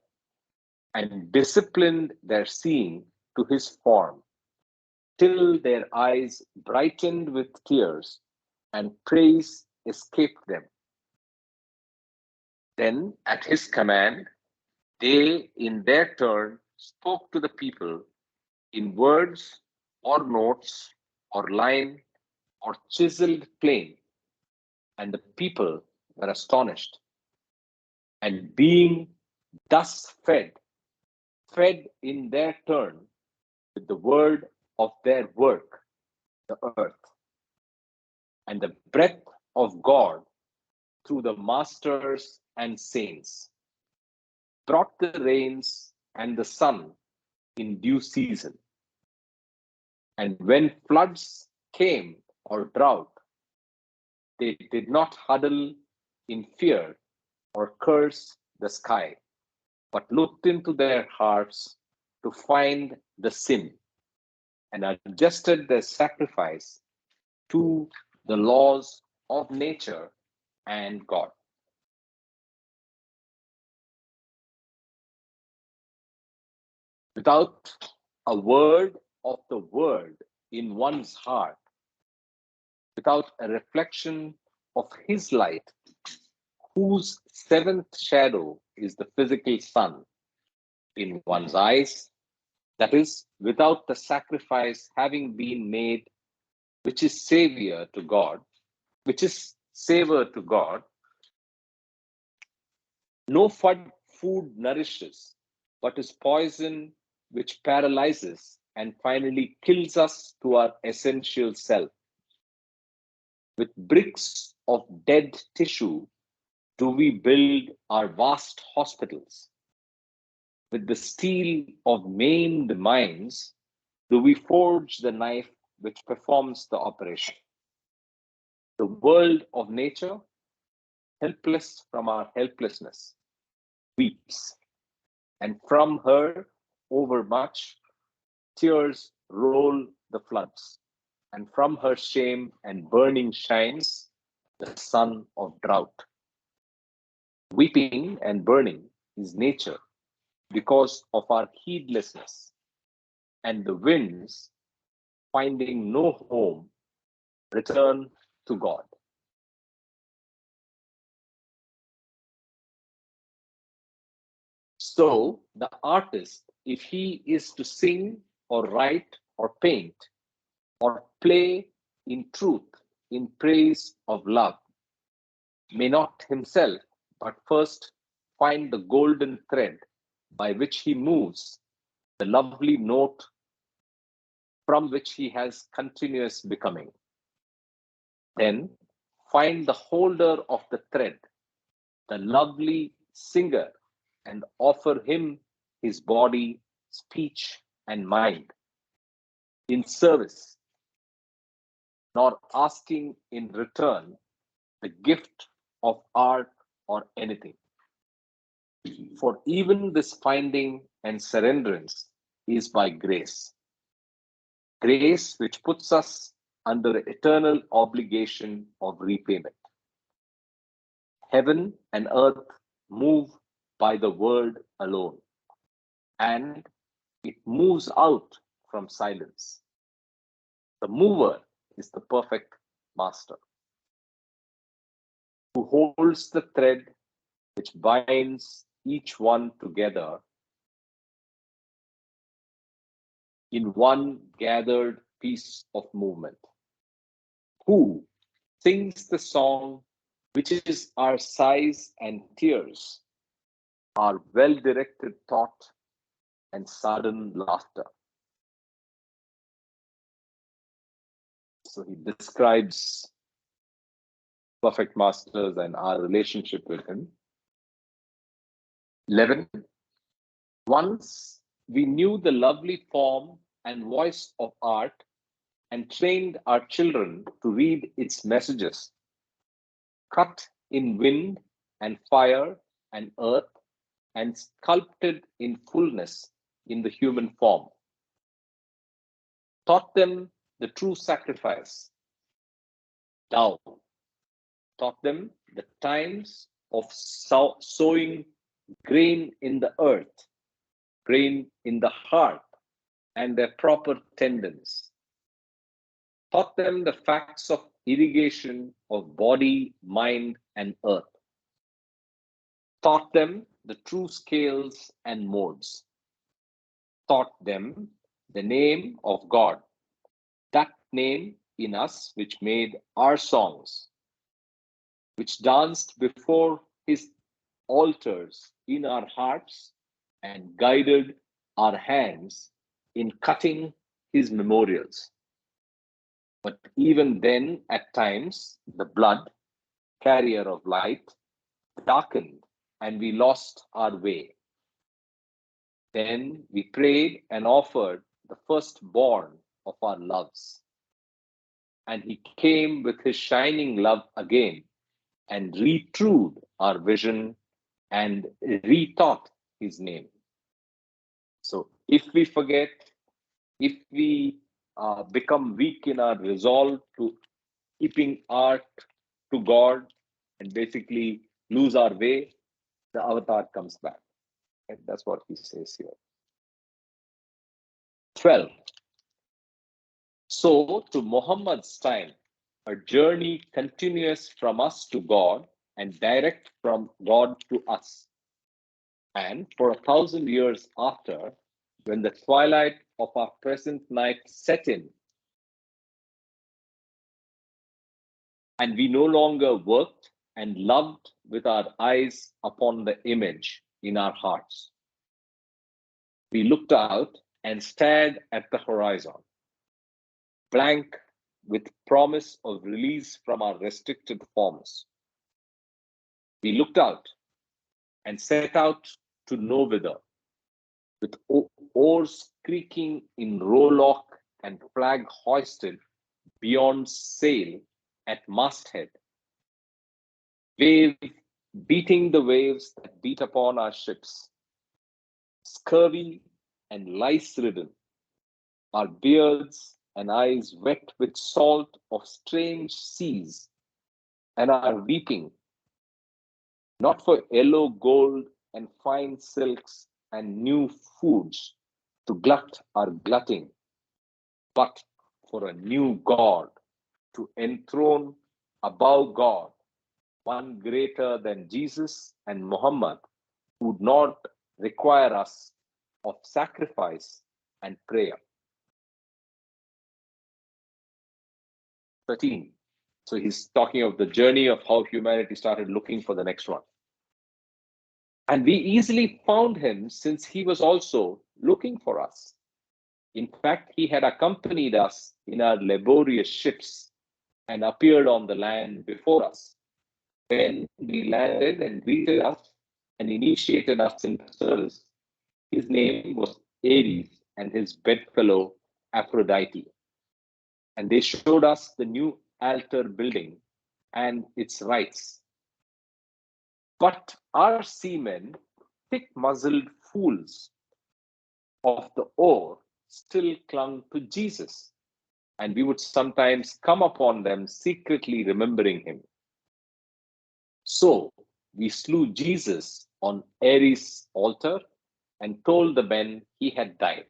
and disciplined their seeing to his form till their eyes brightened with tears and praise escaped them. Then, at his command, they in their turn spoke to the people in words or notes or line or chiseled plain, and the people were astonished. And being thus fed in their turn with the word of their work, the earth, and the breath of God through the masters and saints, brought the rains and the sun in due season, And when floods came or drought, they did not huddle in fear or curse the sky, but looked into their hearts to find the sin and adjusted their sacrifice to the laws of nature and God. Without a word of the word in one's heart, without a reflection of his light, whose seventh shadow is the physical sun in one's eyes, that is, without the sacrifice having been made, which is savior to God, which is savor to God, no food nourishes, but is poison which paralyzes and finally kills us to our essential self. With bricks of dead tissue do we build our vast hospitals. With the steel of maimed minds do we forge the knife which performs the operation. The world of nature, helpless from our helplessness, weeps, and from her overmuch tears roll the floods, and from her shame and burning shines the sun of drought. Weeping and burning is nature because of our heedlessness, and the winds, finding no home, return to God. So, the artist, if he is to sing or write or paint or play in truth, in praise of love, may not himself, but first find the golden thread by which he moves, the lovely note from which he has continuous becoming. Then find the holder of the thread, the lovely singer, and offer him his body, speech, and mind in service, nor asking in return the gift of art or anything. For even this finding and surrenderance is by grace, grace which puts us under eternal obligation of repayment. Heaven and earth move by the word alone, and it moves out from silence. The mover is the perfect master, who holds the thread which binds each one together in one gathered piece of movement, who sings the song which is our sighs and tears, our well directed thought and sudden laughter. So he describes perfect masters and our relationship with him. 11. Once we knew the lovely form and voice of art and trained our children to read its messages, cut in wind and fire and earth, and sculpted in fullness in the human form. Taught them the true sacrifice, down. Taught them the times of sowing grain in the earth, grain in the heart, and their proper tendons. Taught them the facts of irrigation of body, mind, and earth. Taught them the true scales and modes. Taught them the name of God, that name in us which made our songs, which danced before his altars in our hearts and guided our hands in cutting his memorials. But even then, at times, the blood, carrier of light, darkened and we lost our way. Then we prayed and offered the firstborn of our loves. And he came with his shining love again and retrued our vision and retaught his name. So if we forget, if we become weak in our resolve to keeping art to God and basically lose our way, the avatar comes back. And that's what he says here. 12. So to Muhammad's time, a journey continuous from us to God and direct from God to us. And for 1,000 years after, when the twilight of our present night set in, and we no longer worked and loved with our eyes upon the image in our hearts, we looked out and stared at the horizon, blank with promise of release from our restricted forms. We looked out and set out to no whither, with oars creaking in rowlock and flag hoisted beyond sail at masthead, wave beating the waves that beat upon our ships, scurvy and lice-ridden, our beards and eyes wet with salt of strange seas, and our weeping, not for yellow gold and fine silks and new foods to glut our glutting, but for a new God to enthrone above God, one greater than Jesus and Muhammad, who would not require us of sacrifice and prayer. 13. So he's talking of the journey of how humanity started looking for the next one. And we easily found him since he was also looking for us. In fact, he had accompanied us in our laborious ships and appeared on the land before us. When we landed and greeted us and initiated us in service, his name was Ares and his bedfellow Aphrodite. And they showed us the new altar building and its rites. But our seamen, thick-muzzled fools of the oar, still clung to Jesus, and we would sometimes come upon them secretly remembering him. So we slew Jesus on Ares' altar and told the men he had died,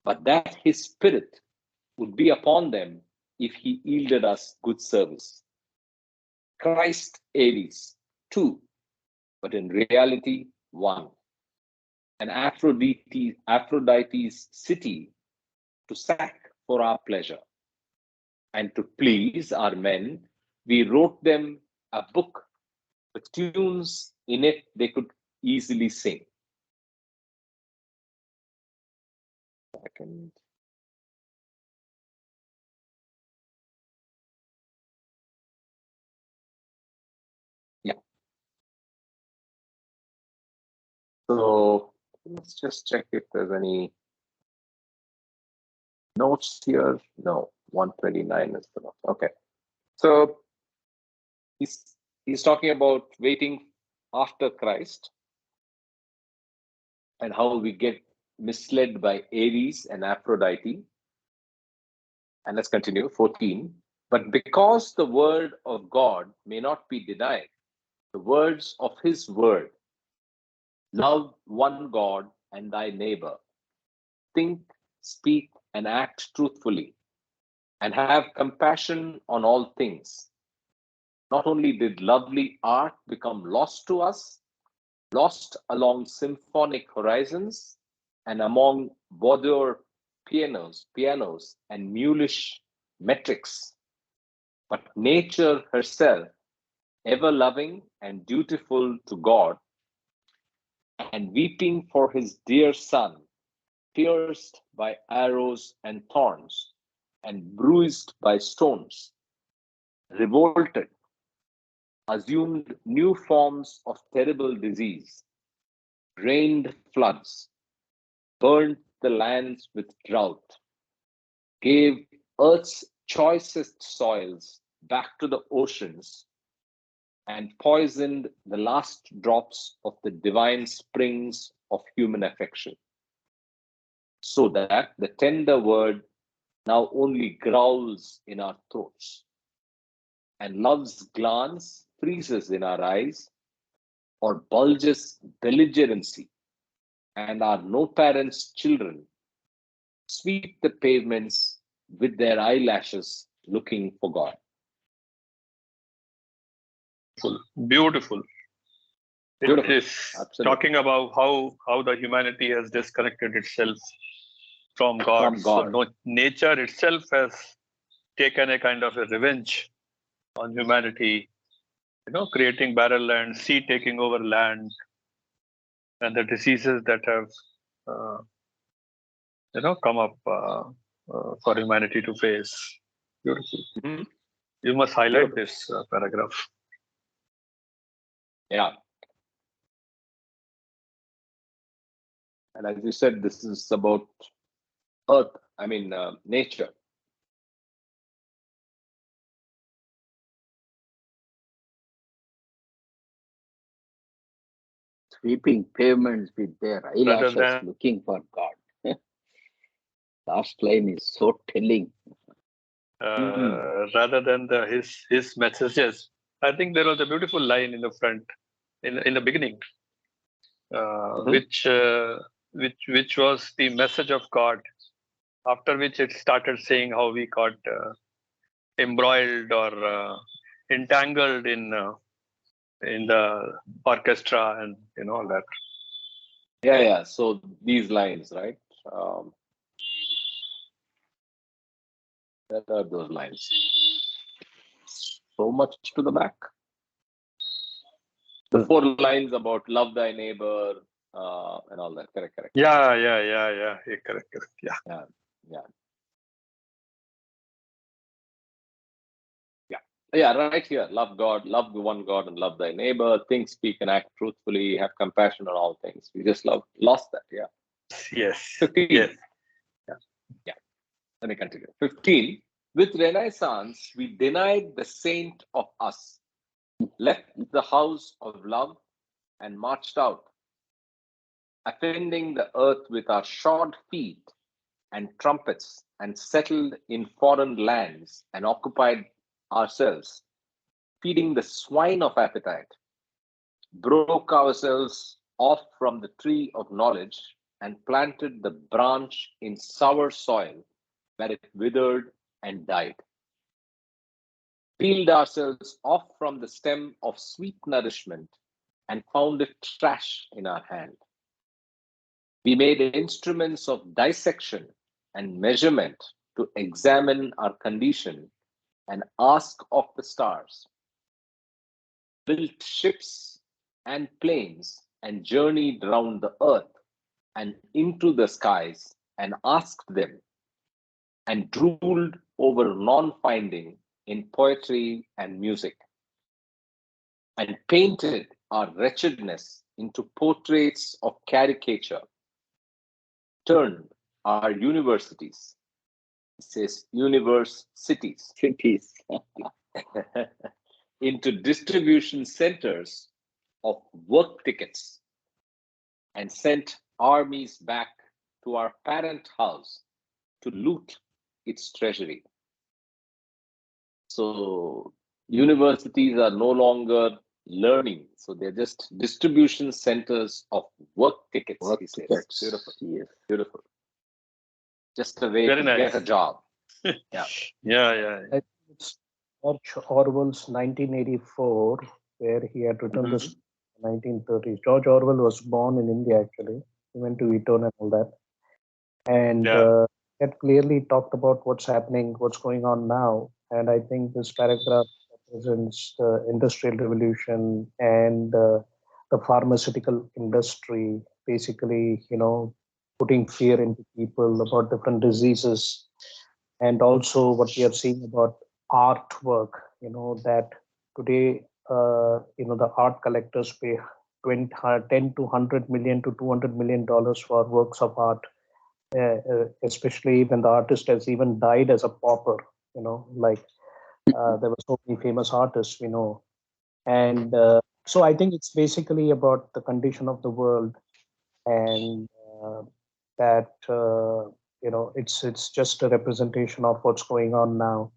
but that his spirit would be upon them if he yielded us good service. Christ Ares, two, but in reality, one. An Aphrodite's city to sack for our pleasure. And to please our men, we wrote them a book with tunes in it they could easily sing. Second. Yeah. So let's just check if there's any notes here. No, 129 is the note. Okay. So he's talking about waiting after Christ and how we get misled by Ares and Aphrodite. And let's continue, 14. But because the word of God may not be denied, the words of his word, love one God and thy neighbor, think, speak, and act truthfully, and have compassion on all things. Not only did lovely art become lost to us, lost along symphonic horizons and among boudoir pianos and mulish metrics, but nature herself, ever loving and dutiful to God, and weeping for his dear son, pierced by arrows and thorns, and bruised by stones, revolted, assumed new forms of terrible disease, rained floods, burnt the lands with drought, gave Earth's choicest soils back to the oceans and poisoned the last drops of the divine springs of human affection, so that the tender word now only growls in our throats, and love's glance freezes in our eyes or bulges belligerency, and our no parents' children sweep the pavements with their eyelashes looking for God. Beautiful. It Beautiful. is Absolutely. talking about how the humanity has disconnected itself from God. From God. So nature itself has taken a kind of a revenge on humanity, creating barren land, sea taking over land, and the diseases that have come up for humanity to face. Beautiful. Mhm. You must highlight Beautiful. this paragraph. Yeah. And as you said, this is about earth, nature. Sweeping pavements with their Rather eyelashes than looking for God. Last line is so telling. rather than his messages. I think there was a beautiful line in the front, in the beginning, Mhm. which was the message of God. After which it started saying how we got embroiled or entangled in the orchestra and all that. Yeah. So these lines, right? What are those lines? So much to the back. The 4 lines about love thy neighbor and all that. Correct. Yeah. Correct. Yeah. Yeah, right here. Love God, love the one God, and love thy neighbor. Think, speak, and act truthfully. Have compassion on all things. We just lost that. Yeah. Yes. 15. Yes. Yeah. Let me continue. 15. With Renaissance, we denied the saint of us, left the house of love, and marched out, offending the earth with our shod feet and trumpets, and settled in foreign lands and occupied ourselves, feeding the swine of appetite, broke ourselves off from the tree of knowledge, and planted the branch in sour soil where it withered and died, peeled ourselves off from the stem of sweet nourishment, and found it trash in our hand. We made instruments of dissection and measurement to examine our condition and ask of the stars, built ships and planes, and journeyed round the earth and into the skies, and asked them, and drooled over non-finding in poetry and music, and painted our wretchedness into portraits of caricature, turned our universities, it says universe cities, into distribution centers of work tickets, and sent armies back to our parent house to loot its treasury. So universities are no longer learning, so they're just distribution centers of work tickets. Work He says, tickets. beautiful, Yes. beautiful. Just a way Very to nice. get a job. Yeah. Yeah. I think it's George Orwell's 1984, where he had written this in the 1930s. George Orwell was born in India, actually. He went to Eton and all that. And Yeah. it clearly talked about what's happening, what's going on now. And I think this paragraph represents the industrial revolution and the pharmaceutical industry, basically, putting fear into people about different diseases. And also what we are seeing about artwork, that today, the art collectors pay 10 to 100 million to $200 million for works of art, especially when the artist has even died as a pauper. Like there were so many famous artists we know, and so I think it's basically about the condition of the world, and that it's just a representation of what's going on now.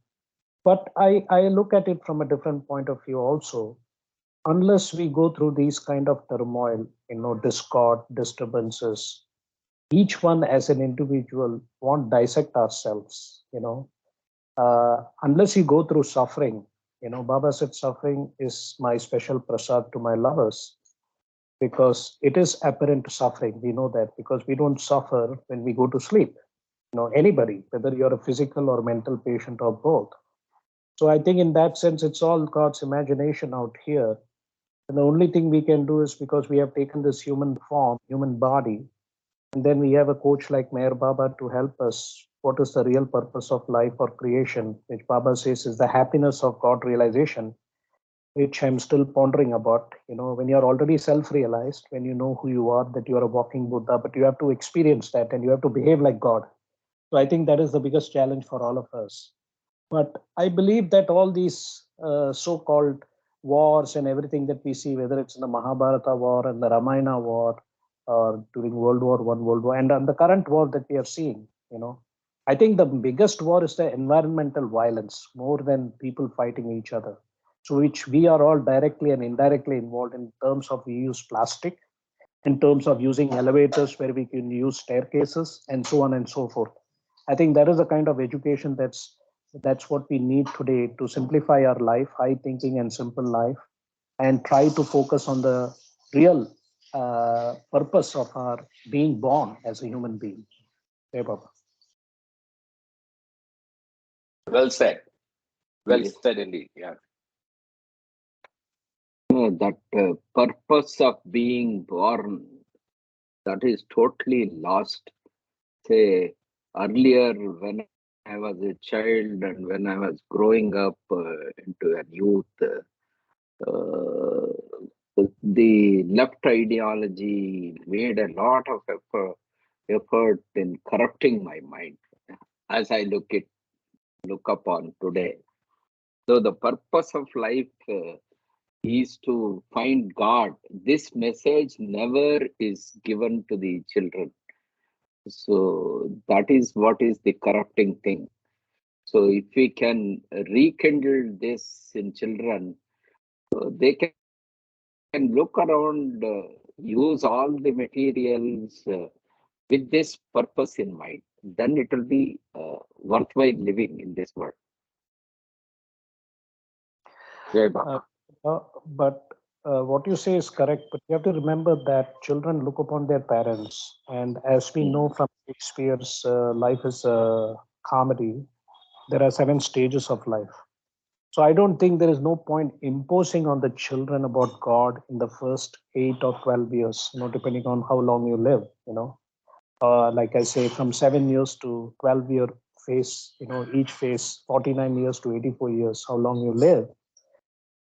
But I look at it from a different point of view also. Unless we go through these kind of turmoil, discord, disturbances, each one as an individual won't dissect ourselves. Unless you go through suffering. Baba said suffering is my special prasad to my lovers, because it is apparent suffering. We know that because we don't suffer when we go to sleep. Anybody, whether you're a physical or mental patient or both. So I think in that sense, it's all God's imagination out here. And the only thing we can do is, because we have taken this human form, human body, and then we have a coach like Meher Baba to help us. What is the real purpose of life or creation, which Baba says is the happiness of God realization, which I'm still pondering about. When you're already self-realized, when you know who you are, that you are a walking Buddha, but you have to experience that and you have to behave like God. So I think that is the biggest challenge for all of us. But I believe that all these so-called wars and everything that we see, whether it's in the Mahabharata war and the Ramayana war, or during World War I, World War, and the current war that we are seeing, I think the biggest war is the environmental violence, more than people fighting each other. So which we are all directly and indirectly involved in terms of we use plastic, in terms of using elevators where we can use staircases, and so on and so forth. I think that is the kind of education that's what we need today to simplify our life, high thinking and simple life, and try to focus on the real purpose of our being born as a human being. Hey, Baba. Well said. Well Yes. said indeed. Yeah. That purpose of being born, that is totally lost. Say, earlier when I was a child and when I was growing up into a youth, the left ideology made a lot of effort in corrupting my mind as I look upon today. So the purpose of life is to find God. This message never is given to the children. So that is what is the corrupting thing. So if we can rekindle this in children, they can look around, use all the materials with this purpose in mind. Then it will be worthwhile living in this world. Jai Baba. But what you say is correct, but you have to remember that children look upon their parents. And as we know from Shakespeare's life is a comedy, there are 7 stages of life. So I don't think there is no point imposing on the children about God in the first 8 or 12 years, depending on how long you live. Like I say, from 7 years to 12-year phase, each phase, 49 years to 84 years, how long you live.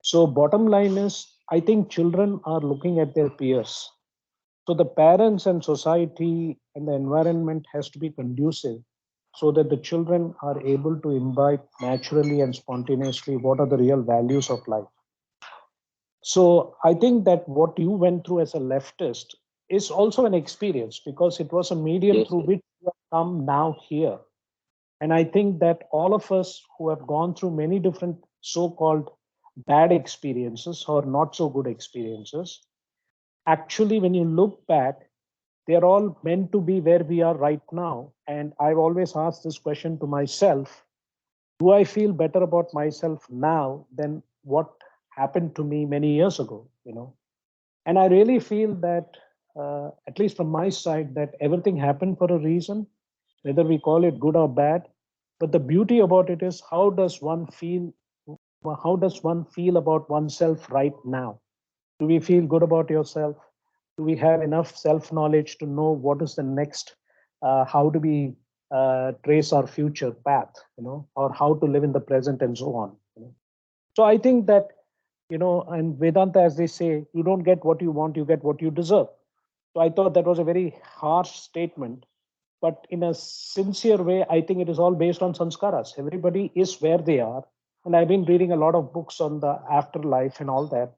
So bottom line is, I think children are looking at their peers. So the parents and society and the environment has to be conducive so that the children are able to imbibe naturally and spontaneously what are the real values of life. So I think that what you went through as a leftist is also an experience, because it was a medium Yes, through yes. which you have come now here. And I think that all of us who have gone through many different so-called bad experiences or not so good experiences, actually, when you look back, they're all meant to be where we are right now. And I've always asked this question to myself: do I feel better about myself now than what happened to me many years ago? And I really feel that, at least from my side, that everything happened for a reason, whether we call it good or bad. But the beauty about it is, how does one feel? How does one feel about oneself right now? Do we feel good about yourself? Do we have enough self-knowledge to know what is the next? How do we trace our future path? Or how to live in the present and so on. So I think that, and Vedanta, as they say, you don't get what you want, you get what you deserve. So I thought that was a very harsh statement, but in a sincere way, I think it is all based on sanskaras. Everybody is where they are. And I've been reading a lot of books on the afterlife and all that.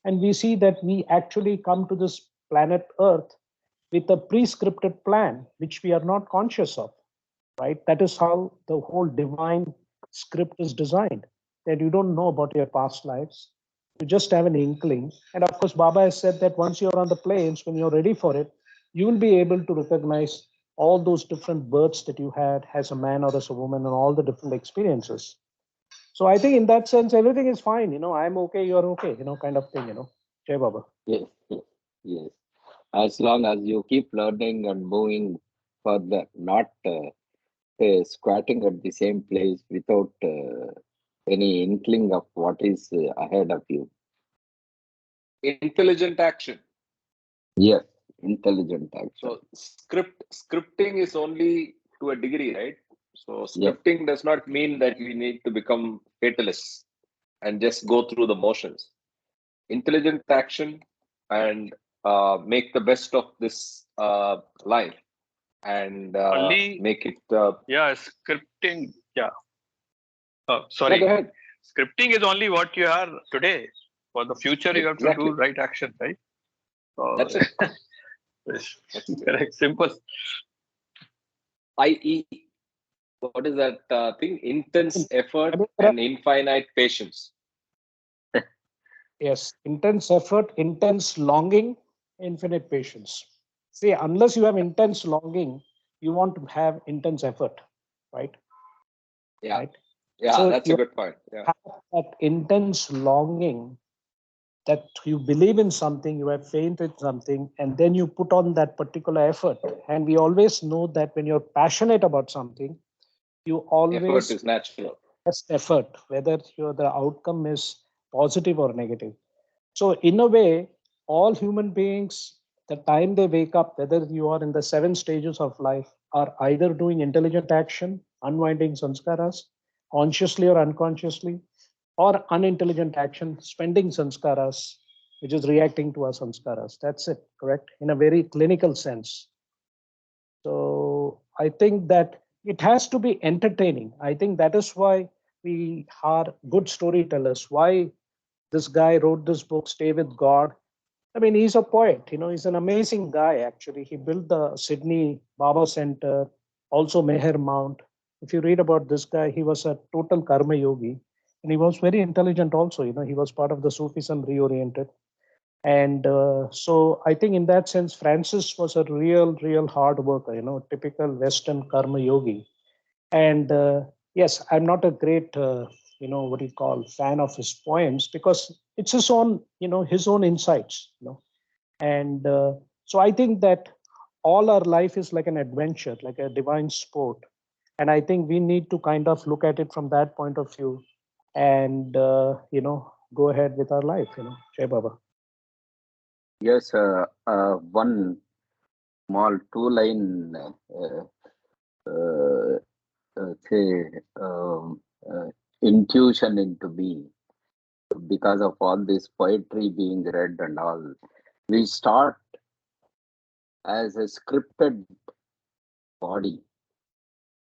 And we see that we actually come to this planet Earth with a pre-scripted plan, which we are not conscious of, right? That is how the whole divine script is designed, that you don't know about your past lives. You just have an inkling. And of course, Baba has said that once you're on the plains, when you're ready for it, you will be able to recognize all those different births that you had as a man or as a woman and all the different experiences. So I think in that sense, everything is fine. I'm okay, you're okay, kind of thing. Jai Baba. Yes, yes, yes. As long as you keep learning and moving further, not squatting at the same place without any inkling of what is ahead of you. Intelligent action. Yes, intelligent action. So scripting is only to a degree, right? So Yes. scripting does not mean that we need to become fatalists and just go through the motions. Intelligent action and make the best of this life and Only, make it. yeah, scripting. Yeah. Oh, Yeah, sorry. go ahead. Scripting is only what you are today. For the future, you have to Exactly. do right action, right? So, That's it. yes, That's it. correct. Simple. I.e., what is that thing? Intense effort I mean, and infinite patience. yes, intense effort, intense longing, infinite patience. See, unless you have intense longing, you want to have intense effort, right? Yeah. Right. Yeah, So that's a you good point. Yeah. have that intense longing that you believe in something, you have faith in something, and then you put on that particular effort. And we always know that when you're passionate about something, you Effort always is natural. best effort, whether the outcome is positive or negative. So, in a way, all human beings, the time they wake up, whether you are in the 7 stages of life, are either doing intelligent action, unwinding sanskaras, consciously or unconsciously, or unintelligent action, spending sanskaras, which is reacting to our sanskaras. That's it, correct? In a very clinical sense. So I think that it has to be entertaining. I think that is why we are good storytellers. Why this guy wrote this book, Stay with God. I mean, he's a poet, he's an amazing guy, actually. He built the Sydney Baba Center, also Meher Mount. If you read about this guy, he was a total karma yogi and he was very intelligent also. He was part of the Sufism reoriented. And so I think in that sense, Francis was a real hard worker, typical Western karma yogi. And yes, I'm not a great, what do you call, fan of his poems because it's his own insights. And so I think that all our life is like an adventure, like a divine sport. And I think we need to kind of look at it from that point of view and, go ahead with our life. Jai Baba. Yes, one small two-line uh, say intuition into me because of all this poetry being read and all. We start as a scripted body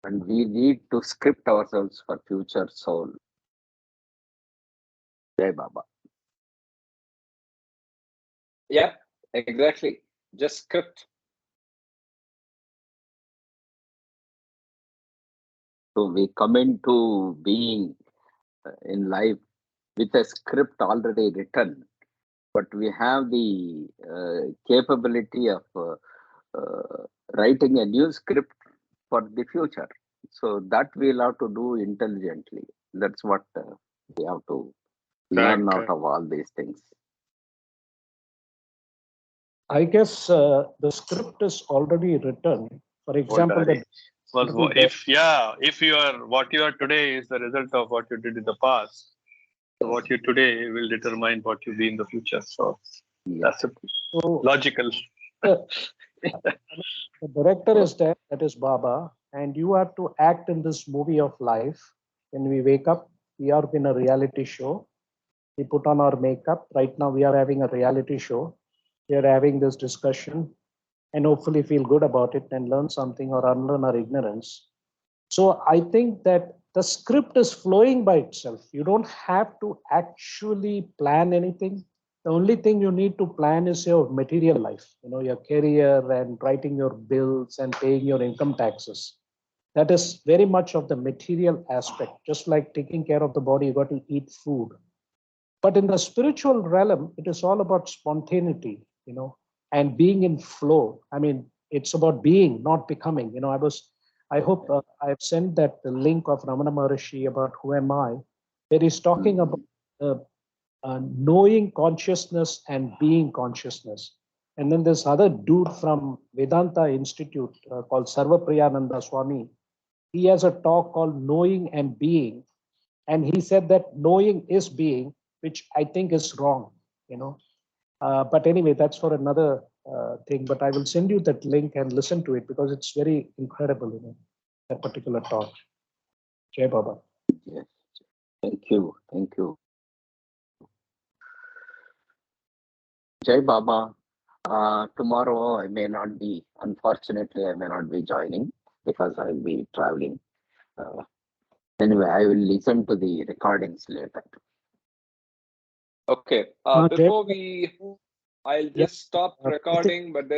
and we need to script ourselves for future soul. Jai Baba. Yeah, exactly. Just script. So we come into being in life with a script already written, but we have the capability of writing a new script for the future. So that we'll have to do intelligently. That's what we have to learn Correct. out Correct. of all these things. I guess the script is already written. For example, Already. the Well, if you are what you are today is the result of what you did in the past. So what you today will determine what you be in the future. So Yeah. that's a so logical. the, the director is there, that is Baba, and you have to act in this movie of life. When we wake up, we are in a reality show. We put on our makeup. Right now, we are having a reality show. We are having this discussion. and hopefully feel good about it and learn something or unlearn our ignorance. So I think that the script is flowing by itself. You don't have to actually plan anything. The only thing you need to plan is your material life, your career and writing your bills and paying your income taxes. That is very much of the material aspect. Just like taking care of the body, you got to eat food. But in the spiritual realm, it is all about spontaneity, and being in flow. I mean, it's about being, not becoming. I hope I've sent that the link of Ramana Maharishi about who am I, where he's talking about uh, knowing consciousness and being consciousness. And then this other dude from Vedanta Institute called Sarva Priyananda Swami, he has a talk called Knowing and Being. And he said that knowing is being, which I think is wrong. But anyway, that's for another thing. But I will send you that link and listen to it because it's very incredible, that particular talk. Jai Baba. Yes. Thank you. Thank you. Jai Baba. Tomorrow I may not be, unfortunately, I may not be joining because I'll be traveling. Anyway, I will listen to the recordings later. Okay. Jai- Before I'll Yeah. just stop recording, but then